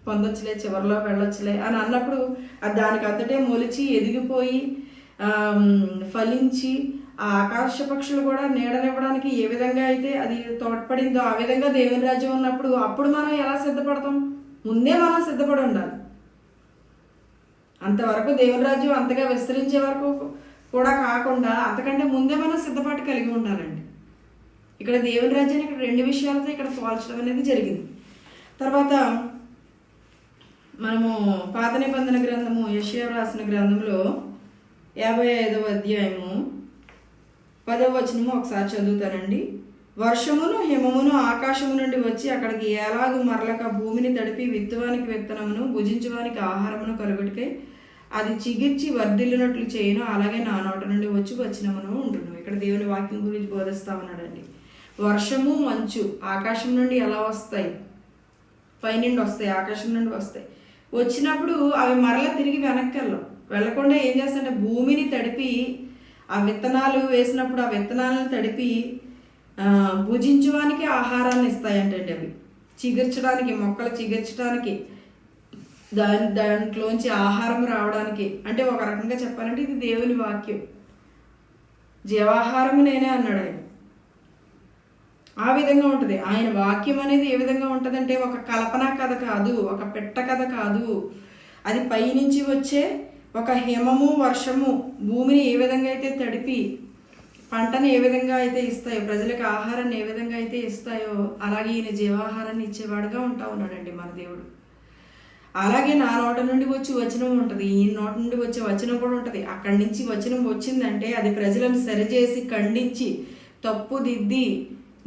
పొందొచ్చులే, చివరిలో వెళ్ళొచ్చులే అని అన్నప్పుడు అది దానికి అంతటే మొలిచి ఎదిగిపోయి ఫలించి ఆ ఆకాశ పక్షులు కూడా నీడనివ్వడానికి ఏ విధంగా అయితే అది తోడ్పడిందో ఆ విధంగా దేవుని రాజ్యం ఉన్నప్పుడు అప్పుడు మనం ఎలా సిద్ధపడతాం? ముందే మనం సిద్ధపడి ఉండాలి. అంతవరకు దేవుని రాజ్యం అంతగా విస్తరించే వరకు కూడా కాకుండా అంతకంటే ముందే మనం సిద్ధపాటు కలిగి ఉండాలండి. ఇక్కడ దేవుని రాజ్యాన్ని ఇక్కడ రెండు విషయాలతో ఇక్కడ పోల్చడం అనేది జరిగింది. తర్వాత మనము పాత నిబంధన గ్రంథము యెషయా రాసిన గ్రంథంలో 55వ అధ్యాయము 10వ వచనము ఒకసారి చదువుతానండి. వర్షమును హిమమును ఆకాశము నుండి వచ్చి అక్కడికి ఎలాగూ మరలక భూమిని తడిపి విత్తువానికి విత్తనమును భుజించువానికి ఆహారమును కలుగుటికై అది చిగిర్చి వర్ధిల్లినట్లు చేయను, అలాగే నా నోట నుండి వచ్చినమును ఉండును. ఇక్కడ దేవుని వాక్యం గురించి బోధిస్తా ఉన్నాడండి. వర్షము మంచు ఆకాశం నుండి ఎలా వస్తాయి? పైనుండి వస్తాయి, ఆకాశం నుండి వస్తాయి. వచ్చినప్పుడు అవి మరలా తిరిగి వెనక్కి వెళ్ళకుండా ఏం చేస్తాయంటే భూమిని తడిపి ఆ విత్తనాలు వేసినప్పుడు ఆ విత్తనాలను తడిపి భుజించడానికి ఆహారాన్ని ఇస్తాయంటండి. అవి చిగుర్చడానికి, మొక్కలు చిగుర్చడానికి, దాంట్లోంచి ఆహారం రావడానికి. అంటే ఒక రకంగా చెప్పాలంటే ఇది దేవుని వాక్యం. జీవాహారం నేనే అన్నాడు ఆయన. ఆ విధంగా ఉంటుంది ఆయన వాక్యం అనేది. ఏ విధంగా ఉంటుందంటే ఒక కల్పన కథ కాదు, ఒక పెట్ట కథ కాదు. అది పైనుంచి వచ్చే ఒక హిమము వర్షము భూమిని ఏ విధంగా అయితే తడిపి పంటను ఏ విధంగా అయితే ఇస్తాయో, ప్రజలకు ఆహారాన్ని ఏ విధంగా అయితే ఇస్తాయో అలాగే ఈయన జీవాహారాన్ని ఇచ్చేవాడుగా ఉంటా ఉన్నాడండి మన దేవుడు. అలాగే నా నోట నుండి వచ్చి వచనం ఉంటుంది, ఈ నోట నుండి వచ్చే వచనం కూడా ఉంటుంది. అక్కడి నుంచి వచనం వచ్చిందంటే అది ప్రజలను సరిచేసి ఖండించి తప్పుదిద్ది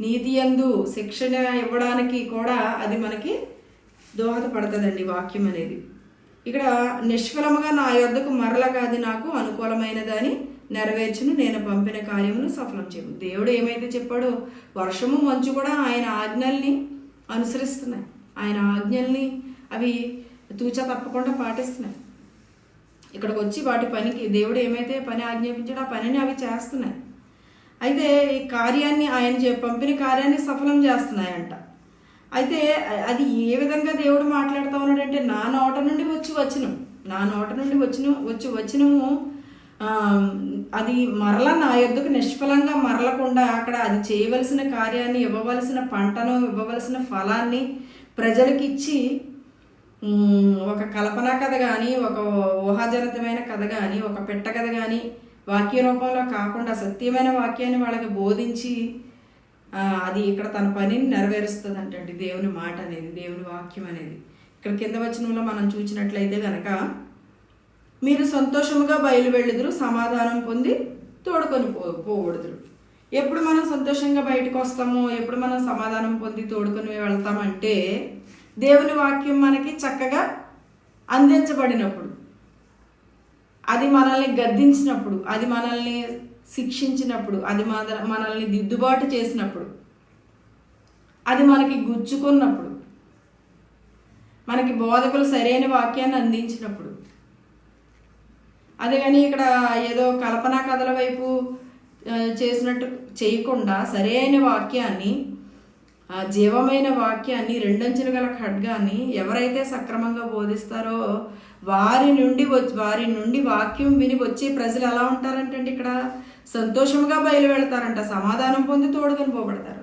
నీతి యందు శిక్షణ ఇవ్వడానికి కూడా అది మనకి దోహదపడుతుందండి వాక్యం అనేది. ఇక్కడ నిష్ఫలముగా నా యొద్దకు మరలగా అది నాకు అనుకూలమైనదని నెరవేర్చును, నేను పంపిన కార్యమును సఫలం చేయను. దేవుడు ఏమైతే చెప్పాడో వర్షము మంచు కూడా ఆయన ఆజ్ఞల్ని అనుసరిస్తున్నాయి. ఆయన ఆజ్ఞల్ని అవి తూచా తప్పకుండా పాటిస్తున్నాయి. ఇక్కడికి వచ్చి వాటి పనికి దేవుడు ఏమైతే పని ఆజ్ఞాపించాడో ఆ పనిని అవి చేస్తున్నాయి. అయితే ఈ కార్యాన్ని ఆయన పంపిన కార్యాన్ని సఫలం చేస్తున్నాయంట. అయితే అది ఏ విధంగా దేవుడు మాట్లాడుతూ ఉన్నాడంటే నా నోట నుండి వచ్చి వచ్చినము అది మరల నా యొద్దకు నిష్ఫలంగా మరలకుండా అక్కడ అది చేయవలసిన కార్యాన్ని, ఇవ్వవలసిన పంటను, ఇవ్వవలసిన ఫలాన్ని ప్రజలకి ఇచ్చి ఒక కల్పన కథ కానీ, ఒక ఊహాజనితమైన కథ కానీ, ఒక పెట్ట కథ కానీ వాక్య రూపంలో కాకుండా సత్యమైన వాక్యాన్ని వాళ్ళకి బోధించి అది ఇక్కడ తన పనిని నెరవేరుస్తుంది అంటండి. దేవుని మాట అనేది, దేవుని వాక్యం అనేది. ఇక్కడ కింద వచనంలో మనం చూసినట్లయితే కనుక మీరు సంతోషముగా బయలువెళ్ళుదురు, సమాధానం పొంది తోడుకొని పోకూడదురు. ఎప్పుడు మనం సంతోషంగా బయటకు వస్తామో, ఎప్పుడు మనం సమాధానం పొంది తోడుకొని వెళ్తామంటే దేవుని వాక్యం మనకి చక్కగా అందించబడినప్పుడు, అది మనల్ని గద్దించినప్పుడు, అది మనల్ని శిక్షించినప్పుడు, అది మనల్ని దిద్దుబాటు చేసినప్పుడు, అది మనకి గుచ్చుకున్నప్పుడు, మనకి బోధకులు సరైన వాక్యాన్ని అందించినప్పుడు. అదే కానీ ఇక్కడ ఏదో కల్పనా కథల వైపు చేసినట్టు చేయకుండా సరైన వాక్యాన్ని, జీవమైన వాక్యాన్ని, రెండంచులు గల ఖడ్గాన్ని ఎవరైతే సక్రమంగా బోధిస్తారో వారి నుండి వాక్యం విని వచ్చే ప్రజలు ఎలా ఉంటారంటే ఇక్కడ సంతోషంగా బయలు వెళ్తారంట, సమాధానం పొంది తోడుకొని పోబడతారు.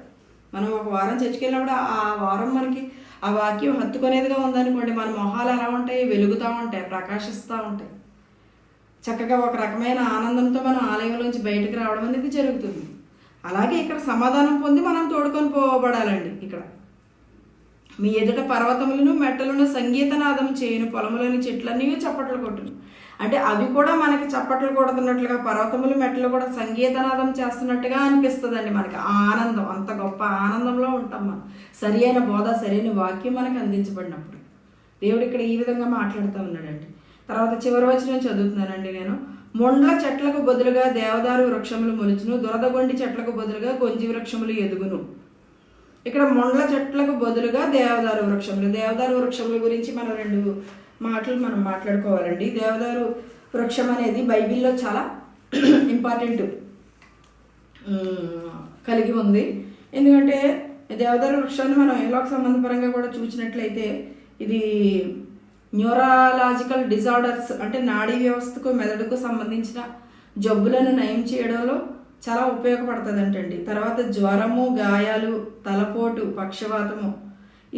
మనం ఒక వారం చర్చికి వెళ్ళినప్పుడు ఆ వారం మనకి ఆ వాక్యం హత్తుకునేదిగా ఉందనుకోండి, మన మొహాలు ఎలా ఉంటాయి, వెలుగుతూ ఉంటాయి, ప్రకాశిస్తూ ఉంటాయి. చక్కగా ఒక రకమైన ఆనందంతో మనం ఆలయంలోంచి బయటకు రావడం అనేది జరుగుతుంది. అలాగే ఇక్కడ సమాధానం పొంది మనం తోడుకొని పోబడాలండి. ఇక్కడ మీ ఎదుట పర్వతములను మెట్టలను సంగీతనాదం చేయను, పొలములోని చెట్లన్నీ చప్పట్లు కొట్టును. అంటే అవి కూడా మనకి చప్పట్లు కొడుతున్నట్లుగా, పర్వతములు మెట్టలు కూడా సంగీతనాదం చేస్తున్నట్టుగా అనిపిస్తుందండి. మనకి ఆనందం, అంత గొప్ప ఆనందంలో ఉంటాం మనం, సరి అయిన బోధ, సరైన వాక్యం మనకు అందించబడినప్పుడు. దేవుడు ఇక్కడ ఈ విధంగా మాట్లాడుతూ ఉన్నాడండి. తర్వాత చివరి వచనం చదువుతున్నానండి నేను. మొండ్ల చెట్లకు బదులుగా దేవదారు వృక్షములు మొలుచును, దురదగొండి చెట్లకు బదులుగా గొంజి వృక్షములు ఎదుగును. ఇక్కడ మొండ్ల చెట్లకు బదులుగా దేవదారు వృక్షముల గురించి మనం 2 మాటలు మనం మాట్లాడుకోవాలండి. దేవదారు వృక్షం అనేది బైబిల్లో చాలా ఇంపార్టెంట్ కలిగి ఉంది. ఎందుకంటే దేవదారు వృక్షాన్ని మనం ఏలోక సంబంధపరంగా కూడా చూసినట్లయితే ఇది న్యూరాలజికల్ డిజార్డర్స్ అంటే నాడీ వ్యవస్థకు, మెదడుకు సంబంధించిన జబ్బులను నయం చేయడంలో చాలా ఉపయోగపడుతుందంటండి. తర్వాత జ్వరము, గాయాలు, తలపోటు, పక్షవాతము,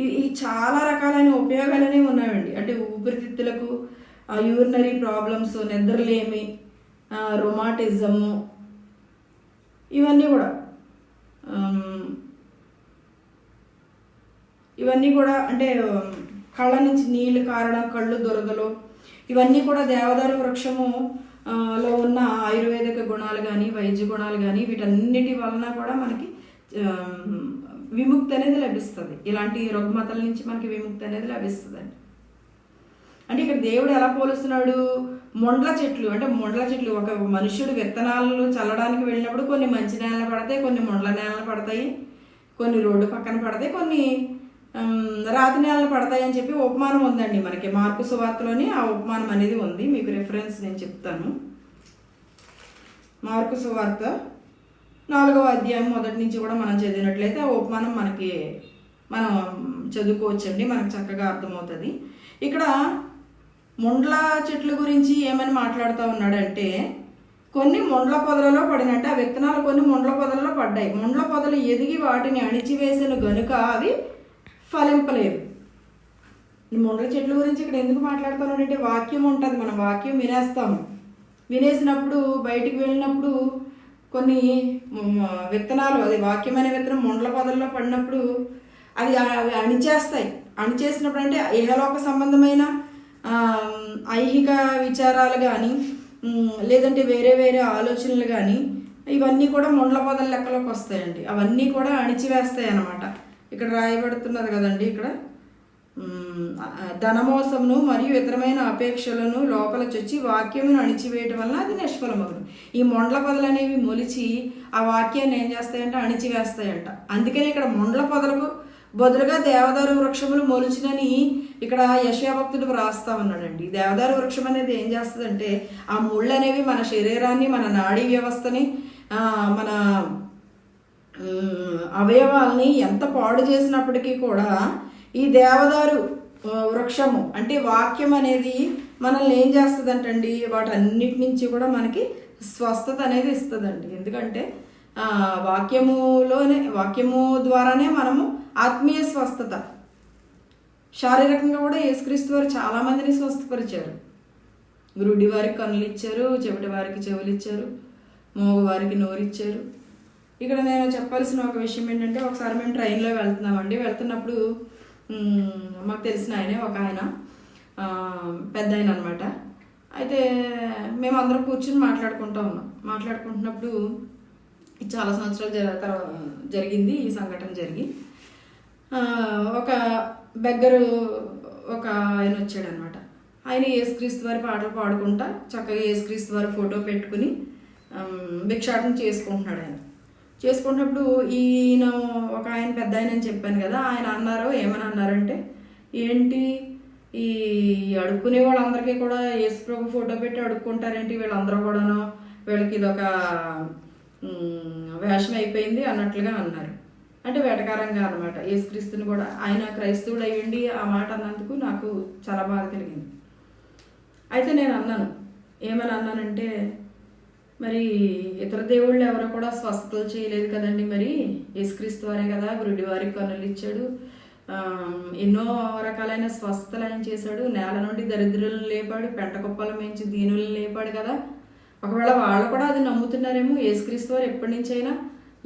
ఈ చాలా రకాలైన ఉపయోగాలు అనేవి ఉన్నాయండి. అంటే ఊపిరితిత్తులకు, యూరినరీ ప్రాబ్లమ్స్, నిద్రలేమి, రొమాటిజము, ఇవన్నీ కూడా అంటే కళ్ళ నుంచి నీళ్లు కారడం, కళ్ళు దురదలు, ఇవన్నీ కూడా దేవదారు వృక్షము లో ఉన్న ఆయుర్వేదిక గుణాలు కానీ, వైద్య గుణాలు కానీ, వీటన్నిటి వలన కూడా మనకి విముక్తి అనేది లభిస్తుంది. ఇలాంటి రుగ్మతల నుంచి మనకి విముక్తి అనేది లభిస్తుందండి. అంటే ఇక్కడ దేవుడు ఎలా పోలుస్తున్నాడు? మొండ్ల చెట్లు, అంటే మొండ్ల చెట్లు, ఒక మనుష్యుడు విత్తనాలు చల్లడానికి వెళ్ళినప్పుడు కొన్ని మంచి నేలలు పడతాయి, కొన్ని మొండ్ల నేలలు పడతాయి, కొన్ని రోడ్డు పక్కన పడతాయి, కొన్ని రాతి నేలలు పడతాయి అని చెప్పి ఉపమానం ఉందండి మనకి. మార్కు సువార్తలోని ఆ ఉపమానం అనేది ఉంది. మీకు రెఫరెన్స్ నేను చెప్తాను. మార్కు సువార్త 4వ అధ్యాయం మొదటి నుంచి కూడా మనం చదివినట్లయితే ఆ ఉపమానం మనం చదువుకోవచ్చండి, మనకు చక్కగా అర్థమవుతుంది. ఇక్కడ మొండ్ల చెట్ల గురించి ఏమని మాట్లాడుతూ ఉన్నాడంటే, కొన్ని మొండ్ల పొదలలో పడినట్టు ఆ విత్తనాలు కొన్ని మొండ్ల పొదలలో పడ్డాయి. మొండ్ల పొదలు ఎదిగి వాటిని అణిచివేసిన గనుక అవి ఫలింపలేదు. ఈ మొండ్ల చెట్ల గురించి ఇక్కడ ఎందుకు మాట్లాడుతున్నాడంటే, వాక్యం ఉంటుంది, మనం వాక్యం వినేస్తాము. వినేసినప్పుడు బయటికి వెళ్ళినప్పుడు కొన్ని విత్తనాలు, అది వాక్యమైన విత్తనం మొండ్ల పొదల్లో పడినప్పుడు అవి అణిచేస్తాయి. అణిచేసినప్పుడు అంటే ఇహలోక సంబంధమైన ఐహిక విచారాలు కానీ, లేదంటే వేరే వేరే ఆలోచనలు కానీ, ఇవన్నీ కూడా మొండ్ల పొదల లెక్కలోకి వస్తాయండి. అవన్నీ కూడా అణిచివేస్తాయి అన్నమాట. ఇక్కడ రాయబడుతున్నది కదండి, ఇక్కడ ధనమోసమును మరియు ఇతరమైన అపేక్షలను లోపల చొచ్చి వాక్యమును అణిచివేయటం వలన అది నిష్ఫలమగును. ఈ మొండ్ల పొదలు అనేవి మొలిచి ఆ వాక్యాన్ని ఏం చేస్తాయంటే అణిచివేస్తాయంట. అందుకని ఇక్కడ మొండ్ల పొదలకు బదులుగా దేవదారు వృక్షములు మొలుచునని ఇక్కడ యెషయా భక్తుడు రాస్తా ఉన్నాడండి. దేవదారు వృక్షం అనేది ఏం చేస్తుందంటే, ఆ ముళ్ళు అనేవి మన శరీరాన్ని, మన నాడీ వ్యవస్థని, మన అవయవాల్ని ఎంత పాడు చేసినప్పటికీ కూడా ఈ దేవదారు వృక్షము అంటే వాక్యం అనేది మనల్ని ఏం చేస్తుందంటండి, వాటన్నిటి నుంచి కూడా మనకి స్వస్థత అనేది ఇస్తుందండి. ఎందుకంటే వాక్యము ద్వారానే మనము ఆత్మీయ స్వస్థత, శారీరకంగా కూడా యేసుక్రీస్తు వారు చాలామందిని స్వస్థపరిచారు. గురుడి వారికి కన్నులు ఇచ్చారు, చెవిటి వారికి చెవులు ఇచ్చారు, మోగవారికి నోరిచ్చారు. ఇక్కడ నేను చెప్పాల్సిన ఒక విషయం ఏంటంటే, ఒకసారి మేము ట్రైన్లో వెళ్తున్నప్పుడు మాకు తెలిసిన ఒక ఆయన పెద్ద ఆయన అనమాట. అయితే మేమందరం కూర్చుని మాట్లాడుకుంటున్నప్పుడు చాలా సంవత్సరాలు జరిగింది ఈ సంఘటన జరిగి. ఒక ఆయన వచ్చాడనమాట. ఆయన యేసుక్రీస్తు వారి పాటలు పాడుకుంటా చక్కగా యేసుక్రీస్తు వారి ఫోటో పెట్టుకుని భిక్షాటన చేసుకుంటున్నాడు. ఆయన చేసుకున్నప్పుడు ఈయన ఆయన పెద్ద ఆయన అని చెప్పాను కదా, ఆయన ఏమని అన్నారంటే, ఏంటి ఈ అడుక్కునే వాళ్ళందరికీ కూడా యేసు ప్రభు ఫోటో పెట్టి అడుక్కుంటారేంటి వీళ్ళందరూ కూడాను, వీళ్ళకి ఇదొక వేషం అయిపోయింది అన్నట్లుగా అన్నారు. అంటే వెటకారంగా అనమాట. యేసుక్రీస్తుని కూడా ఆయన క్రైస్తవుడు అయ్యండి ఆ మాట అన్నందుకు నాకు చాలా బాధ కలిగింది. అయితే నేను అన్నాను, ఏమని అన్నానంటే, మరి ఇతర దేవుళ్ళు ఎవరో కూడా స్వస్థతలు చేయలేదు కదండి, మరి యేసుక్రీస్తు వారే కదా గురుడి వారికి కన్నులు ఇచ్చాడు, ఎన్నో రకాలైన స్వస్థతలు ఆయన చేశాడు, నేల నుండి దరిద్రులను లేపాడు, పెంట కుప్పల మించి దీనులను లేపాడు కదా. ఒకవేళ వాళ్ళు కూడా అది నమ్ముతున్నారేమో, యేసుక్రీస్తు వారు ఎప్పటి నుంచైనా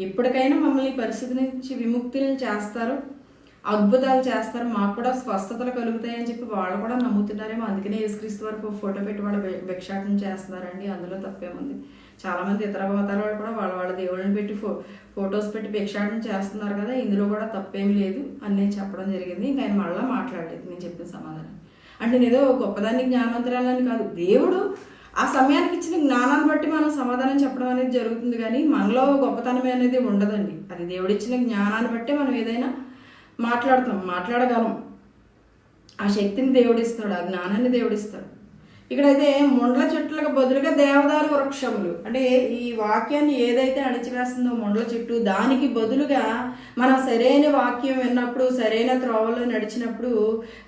ఎప్పటికైనా మమ్మల్ని పరిస్థితి నుంచి విముక్తులను చేస్తారు, అద్భుతాలు చేస్తారు, మాకు కూడా స్వస్థతలు కలుగుతాయని చెప్పి వాళ్ళు కూడా నమ్ముతున్నారేమో. అందుకనే యేసుక్రీస్తు వరకు ఫోటో పెట్టి వాళ్ళు భిక్షాటన చేస్తున్నారండి. అందులో తప్పేముంది? చాలామంది ఇతర మతాల వాళ్ళు కూడా వాళ్ళ దేవుళ్ళని పెట్టి ఫొటోస్ పెట్టి భిక్షాటన చేస్తున్నారు కదా, ఇందులో కూడా తప్పేమి లేదు అని నేను చెప్పడం జరిగింది. ఇంకా ఆయన మళ్ళీ మాట్లాడలేదు నేను చెప్పిన సమాధానం. అంటే నేనేదో గొప్పదాన్ని జ్ఞానవంతురాలని కాదు, దేవుడు ఆ సమయానికి ఇచ్చిన జ్ఞానాన్ని బట్టి మనం సమాధానం చెప్పడం అనేది జరుగుతుంది. కానీ మనలో గొప్పతనం అనేది ఉండదండి. అది దేవుడిచ్చిన జ్ఞానాన్ని బట్టే మనం ఏదైనా మాట్లాడగలం. ఆ శక్తిని దేవుడిస్తాడు, ఆ జ్ఞానాన్ని దేవుడిస్తాడు. ఇక్కడైతే ముండ్ల చెట్లకు బదులుగా దేవదారు వృక్షములు, అంటే ఈ వాక్యాన్ని ఏదైతే అణిచివేస్తుందో ముండ్ల చెట్టు, దానికి బదులుగా మనం సరైన వాక్యం విన్నప్పుడు, సరైన త్రోవలో నడిచినప్పుడు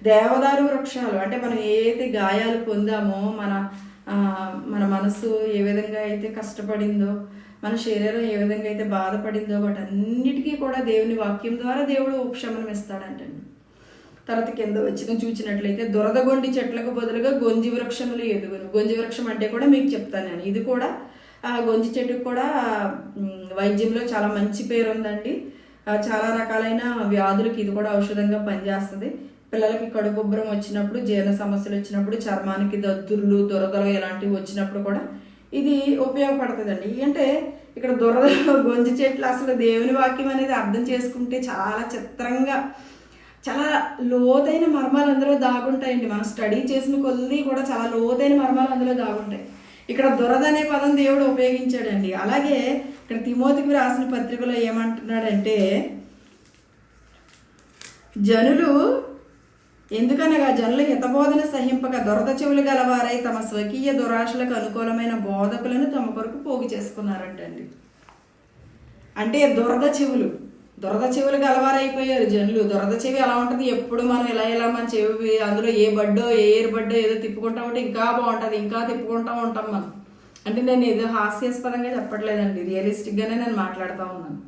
దేవదారు వృక్షాలు, అంటే మనం ఏదైతే గాయాలు పొందామో, మన మనసు ఏ విధంగా అయితే కష్టపడిందో, మన శరీరం ఏ విధంగా అయితే బాధపడిందో, వాటన్నిటికీ కూడా దేవుని వాక్యం ద్వారా దేవుడు ఉపశమనం ఇస్తాడంటండి. తర్వాత కింద వచ్చిన చూసినట్లయితే దురదగొండి చెట్లకు బదులుగా గొంజి వృక్షములు ఎదుగును. గొంజి వృక్షం అంటే కూడా మీకు చెప్తాను నేను. ఇది కూడా గొంజి చెట్టుకు కూడా వైద్యంలో చాలా మంచి పేరు ఉందండి. చాలా రకాలైన వ్యాధులకి ఇది కూడా ఔషధంగా పనిచేస్తుంది. పిల్లలకి కడుపుబ్బరం వచ్చినప్పుడు, జీర్ణ సమస్యలు వచ్చినప్పుడు, చర్మానికి దద్దుర్లు, దురదలు ఇలాంటివి వచ్చినప్పుడు కూడా ఇది ఉపయోగపడుతుందండి. అంటే ఇక్కడ గొంజి చెట్లు అసలు దేవుని వాక్యం అనేది అర్థం చేసుకుంటే చాలా చిత్రంగా, చాలా లోతైన మర్మాలు అందులో దాగుంటాయండి. మనం స్టడీ చేసిన కొద్ది కూడా చాలా లోతైన మర్మాలు అందులో దాగుంటాయి. ఇక్కడ దురద అనే పదం దేవుడు ఉపయోగించాడండి. అలాగే ఇక్కడ తిమోతికి రాసిన పత్రికలో ఏమంటున్నాడంటే, ఎందుకనగా జనులు హితబోధన సహింపక దురద చెవులు గలవారై తమ స్వకీయ దురాశలకు అనుకూలమైన బోధకులను తమ కొరకు పోగు చేసుకున్నారంటండి. అంటే దురద చెవులు గలవారైపోయారు జనులు. దురద చెవి ఎలా ఉంటుంది, ఎప్పుడు మనం ఇలా మన చెవి అందులో ఏ ఎయిర్ బడ్డో ఏదో తిప్పుకుంటా ఉంటే ఇంకా బాగుంటుంది, ఇంకా తిప్పుకుంటా ఉంటాం మనం. అంటే నేను ఏదో హాస్యాస్పదంగా చెప్పట్లేదండి, రియలిస్టిక్గానే నేను మాట్లాడుతూ ఉన్నాను,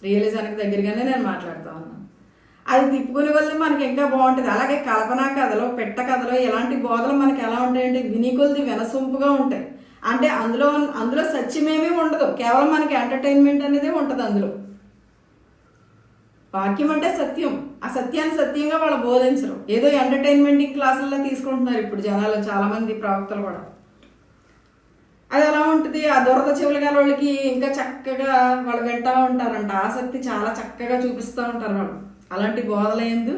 రియలిజానికి దగ్గరగానే నేను మాట్లాడుతూ ఉన్నాను. అది తిప్పుకునే వల్ల మనకి ఇంకా బాగుంటుంది. అలాగే కల్పనా కథలో, పెట్ట కథలో ఇలాంటి బోధలు మనకి ఎలా ఉంటాయంటే వినికొలది వినసొంపుగా ఉంటాయి. అంటే అందులో సత్యమేమీ ఉండదు, కేవలం మనకి ఎంటర్టైన్మెంట్ అనేది ఉంటుంది. అందులో వాక్యం అంటే సత్యం, ఆ సత్యాన్ని సత్యంగా వాళ్ళు బోధించరు, ఏదో ఎంటర్టైన్మెంట్ క్లాసుల్లో తీసుకుంటున్నారు ఇప్పుడు జనాలు, చాలామంది ప్రవక్తలు కూడా. అది ఎలా ఉంటుంది, ఆ దురద చెవులు గల వాళ్ళకి ఇంకా చక్కగా వాళ్ళు వింటూ ఉంటారంట, ఆసక్తి చాలా చక్కగా చూపిస్తూ ఉంటారు వాళ్ళు. అలాంటి బోధలయందు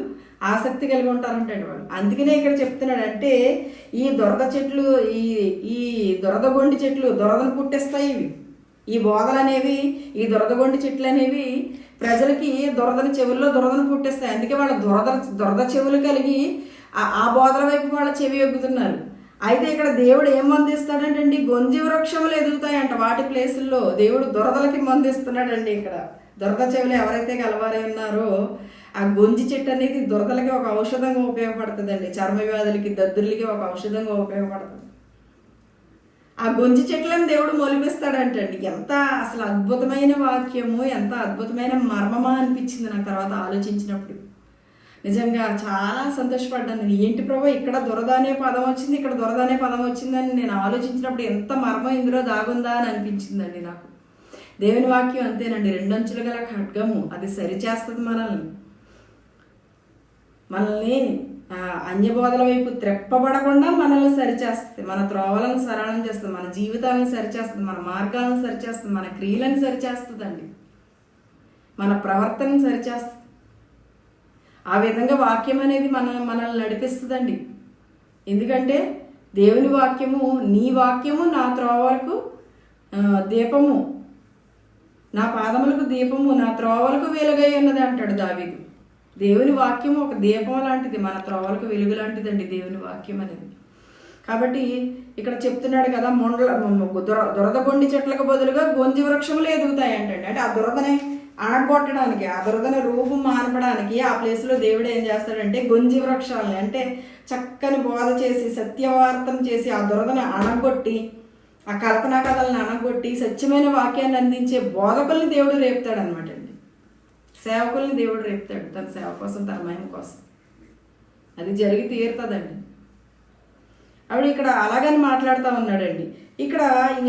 ఆసక్తి కలిగి ఉంటారంటే వాళ్ళు. అందుకనే ఇక్కడ చెప్తున్నాడు, అంటే ఈ దురద చెట్లు, ఈ దురదగొండి చెట్లు దురదను పుట్టిస్తాయి. ఈ బోధలు అనేవి, ఈ దురదగొండి చెట్లు అనేవి ప్రజలకి చెవుల్లో దురదను పుట్టిస్తాయి. అందుకే వాళ్ళ దురద చెవులు కలిగి ఆ బోధల వైపు వాళ్ళ చెవి ఎగ్గుతున్నారు. అయితే ఇక్కడ దేవుడు ఏం మందిస్తాడంటండి, గొంజి వృక్షములు ఎదుగుతాయంట. వాటి ప్లేసుల్లో దేవుడు దురదలకి మందిస్తున్నాడండి. ఇక్కడ దురద చెవులు ఎవరైతే గలవారై ఉన్నారో, ఆ గొంజి చెట్టు అనేది దురదలకి ఒక ఔషధంగా ఉపయోగపడుతుందండి. చర్మ వ్యాధులకి, దద్దుర్లకి ఒక ఔషధంగా ఉపయోగపడుతుంది. ఆ గొంజి చెట్లను దేవుడు మొలిపిస్తాడంటండి. ఎంత అసలు అద్భుతమైన వాక్యము, ఎంత అద్భుతమైన మర్మమా అనిపించింది నాకు తర్వాత ఆలోచించినప్పుడు. నిజంగా చాలా సంతోషపడ్డాను. ఏంటి ప్రభు, ఇక్కడ దురద అనే పదం వచ్చింది, ఇక్కడ దురద అనే పదం వచ్చిందని నేను ఆలోచించినప్పుడు ఎంత మర్మం ఇందులో దాగుందా అని అనిపించిందండి నాకు. దేవుని వాక్యం అంతేనండి, రెండంచులు గల ఖడ్గము, అది సరిచేస్తుంది మనల్ని అన్యబోధల వైపు త్రెప్పబడకుండా మనల్ని సరిచేస్తుంది, మన త్రోవలను సరళం చేస్తుంది, మన జీవితాలను సరిచేస్తుంది, మన మార్గాలను సరిచేస్తుంది, మన క్రియలను సరిచేస్తుందండి, మన ప్రవర్తనను సరిచేస్తుంది. ఆ విధంగా వాక్యం అనేది మనల్ని నడిపిస్తుందండి. ఎందుకంటే దేవుని వాక్యము, నీ వాక్యము నా త్రోవలకు దీపము, నా పాదములకు దీపము, నా త్రోవలకు వెలుగై ఉన్నది అంటాడు దావీదు. దేవుని వాక్యం ఒక దీపం లాంటిది, మన త్రోవలకు వెలుగు లాంటిదండి దేవుని వాక్యం అనేది. కాబట్టి ఇక్కడ చెప్తున్నాడు కదా, దురదగొండి చెట్లకు బదులుగా గొంజి వృక్షములు ఎదుగుతాయి అంటండి. అంటే ఆ దురదనే అణగొట్టడానికి, ఆ దురదన రూపం మానపడానికి ఆ ప్లేస్లో దేవుడు ఏం చేస్తాడంటే గొంజి వృక్షాలని, అంటే చక్కని బోధ చేసి సత్యవార్తం చేసి ఆ దురదను అణగొట్టి, ఆ కల్పనా కథలను అణగొట్టి సత్యమైన వాక్యాన్ని అందించే బోధకుల్ని దేవుడు రేపుతాడు అనమాట అండి. సేవకుల్ని దేవుడు రేపుతాడు తన సేవ కోసం, తన మహిమ కోసం. అది జరిగి తీరుతుందండి. ఆవిడ ఇక్కడ అలాగని మాట్లాడుతూ ఉన్నాడండి. ఇక్కడ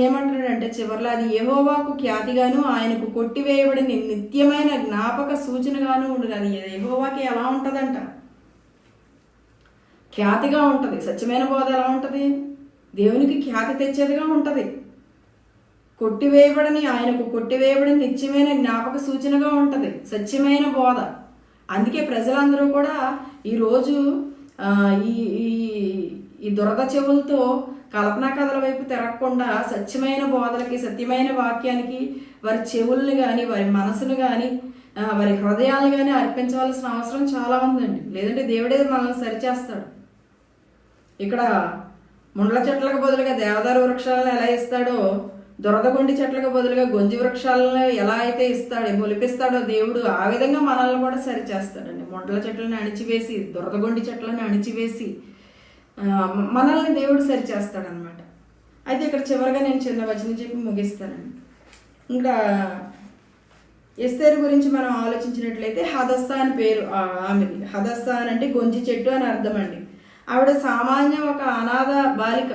ఏమంటున్నాడంటే చివరిలో అది యెహోవాకు ఖ్యాతిగాను ఆయనకు కొట్టివేయబడిన నిత్యమైన జ్ఞాపక సూచనగాను ఉండదు. అది యెహోవాకి ఎలా ఉంటుందంట? ఖ్యాతిగా ఉంటుంది. సత్యమైన బోధ ఎలా ఉంటుంది? దేవునికి ఖ్యాతి తెచ్చేదిగా ఉంటుంది. ఆయనకు కొట్టివేయబడిన నిత్యమైన జ్ఞాపక సూచనగా ఉంటుంది సత్యమైన బోధ. అందుకే ప్రజలందరూ కూడా ఈరోజు ఈ దురద చెవులతో కల్పనా కథల వైపు తిరగకుండా సత్యమైన బోధలకి, సత్యమైన వాక్యానికి వారి చెవుల్ని కానీ, వారి మనసును కానీ, వారి హృదయాలను కానీ అర్పించవలసిన అవసరం చాలా ఉందండి. లేదంటే దేవుడే మనల్ని సరిచేస్తాడు. ఇక్కడ ముండ్ల చెట్లకు బదులుగా దేవదారు వృక్షాలను ఎలా ఇస్తాడో, దురదగొండి చెట్లకు బదులుగా గొంజి వృక్షాలను ఎలా అయితే మొలిపిస్తాడో దేవుడు, ఆ విధంగా మనల్ని కూడా సరిచేస్తాడండి. ముండ్ల చెట్లను అణిచివేసి, దురదగొండి చెట్లను అణిచివేసి మనల్ని దేవుడు సరిచేస్తాడనమాట. అయితే ఇక్కడ చివరిగా నేను చిన్న వచనం చెప్పి ముగిస్తానండి. ఇంకా ఎస్తేరు గురించి మనం ఆలోచించినట్లయితే హదస్సా అని పేరు ఆమెది. హదస్సా అని అంటే గొంజి చెట్టు అని అర్థం అండి. ఆవిడ సామాన్యం ఒక అనాథ బాలిక.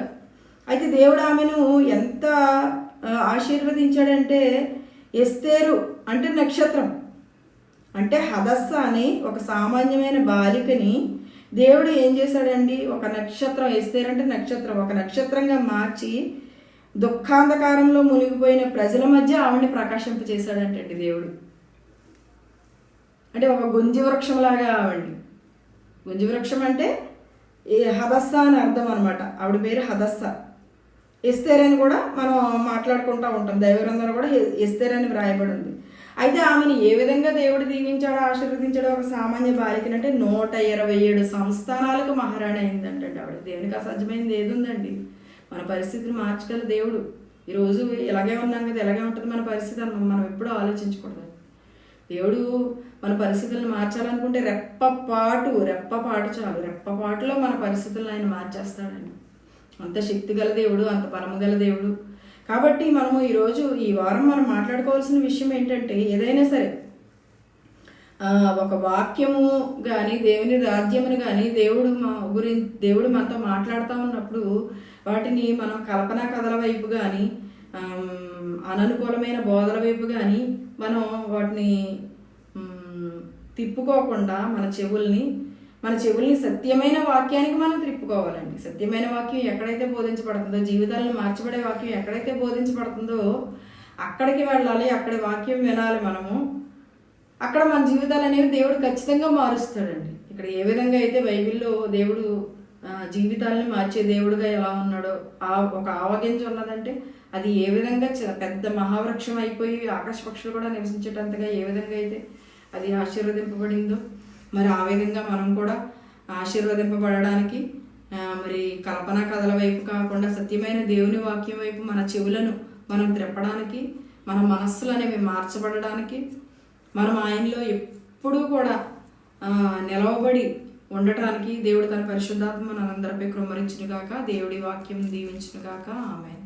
అయితే దేవుడు ఆమెను ఎంత ఆశీర్వదించాడంటే, ఎస్తేరు అంటే నక్షత్రం, అంటే హదస్సా అని ఒక సామాన్యమైన బాలికని దేవుడు ఏం చేశాడండి, ఒక నక్షత్రం, ఎస్తేరు అంటే నక్షత్రం, ఒక నక్షత్రంగా మార్చి దుఃఖాంధకారంలో మునిగిపోయిన ప్రజల మధ్య ఆవిడని ప్రకాశింపచేశాడంటండి దేవుడు. అంటే ఒక గుంజి వృక్షంలాగా ఆవిడ్ని. గుంజి వృక్షం అంటే హదస్సా అని అర్థం అనమాట. ఆవిడ పేరు హదస్సా. ఎస్తేర్ అని కూడా మనం మాట్లాడుకుంటూ ఉంటాం. దైవగ్రంథంలో కూడా ఎస్తేర్ అని వ్రాయబడి ఉంది. అయితే ఆమెను ఏ విధంగా దేవుడు దీవించాడో, ఆశీర్వదించాడో, ఒక సామాన్య బాలికనంటే 127 సంస్థానాలకు మహారాణి అయిందంటే ఆవిడ. దేవునికి అసాధ్యమైంది ఏది ఉందండి? మన పరిస్థితిని మార్చగల దేవుడు. ఈరోజు ఇలాగే ఉన్నాం కదా, ఎలాగే ఉంటుంది మన పరిస్థితి అని మనం ఎప్పుడూ ఆలోచించకూడదు. దేవుడు మన పరిస్థితులను మార్చాలనుకుంటే రెప్పపాటు చాలు, రెప్పపాటులో మన పరిస్థితులను ఆయన మార్చేస్తాడండి. అంత శక్తి గల దేవుడు, అంత పరమ గల దేవుడు. కాబట్టి మనము ఈరోజు ఈ వారం మనం మాట్లాడుకోవాల్సిన విషయం ఏంటంటే, ఏదైనా సరే ఒక వాక్యము కానీ, దేవుని రాజ్యమును కానీ దేవుడు మనతో మాట్లాడుతూ ఉన్నప్పుడు వాటిని మనం కల్పనా కథల వైపు కానీ, అననుకూలమైన బోధల వైపు కానీ మనం వాటిని తిప్పుకోకుండా మన చెవుల్ని సత్యమైన వాక్యానికి మనం తిప్పుకోవాలండి. సత్యమైన వాక్యం ఎక్కడైతే బోధించబడుతుందో, జీవితాలను మార్చబడే వాక్యం ఎక్కడైతే బోధించబడుతుందో అక్కడికి వెళ్ళాలి, అక్కడి వాక్యం వినాలి మనము. అక్కడ మన జీవితాలు అనేవి దేవుడు ఖచ్చితంగా మారుస్తాడండి. ఇక్కడ ఏ విధంగా అయితే బైబిల్లో దేవుడు జీవితాలని మార్చే దేవుడుగా ఎలా ఉన్నాడో, ఒక ఆవగింజ ఉన్నదంటే అది ఏ విధంగా పెద్ద మహావృక్షం అయిపోయి ఆకాశ పక్షులు కూడా నివసించేటంతగా ఏ విధంగా అయితే అది ఆశీర్వదింపబడిందో, మరి ఆ విధంగా మనం కూడా ఆశీర్వదింపబడడానికి మరి కల్పనా కథల వైపు కాకుండా సత్యమైన దేవుని వాక్యం వైపు మన చెవులను మనం త్రిప్పడానికి, మన మనస్సులు అనేవి మార్చబడడానికి, మనం ఆయనలో ఎప్పుడూ కూడా నిలవబడి ఉండటానికి దేవుడు తన పరిశుద్ధాత్మ మనందరిపై కృమ్మరించును గాక. దేవుడి వాక్యం దీవించును గాక. ఆమేన్.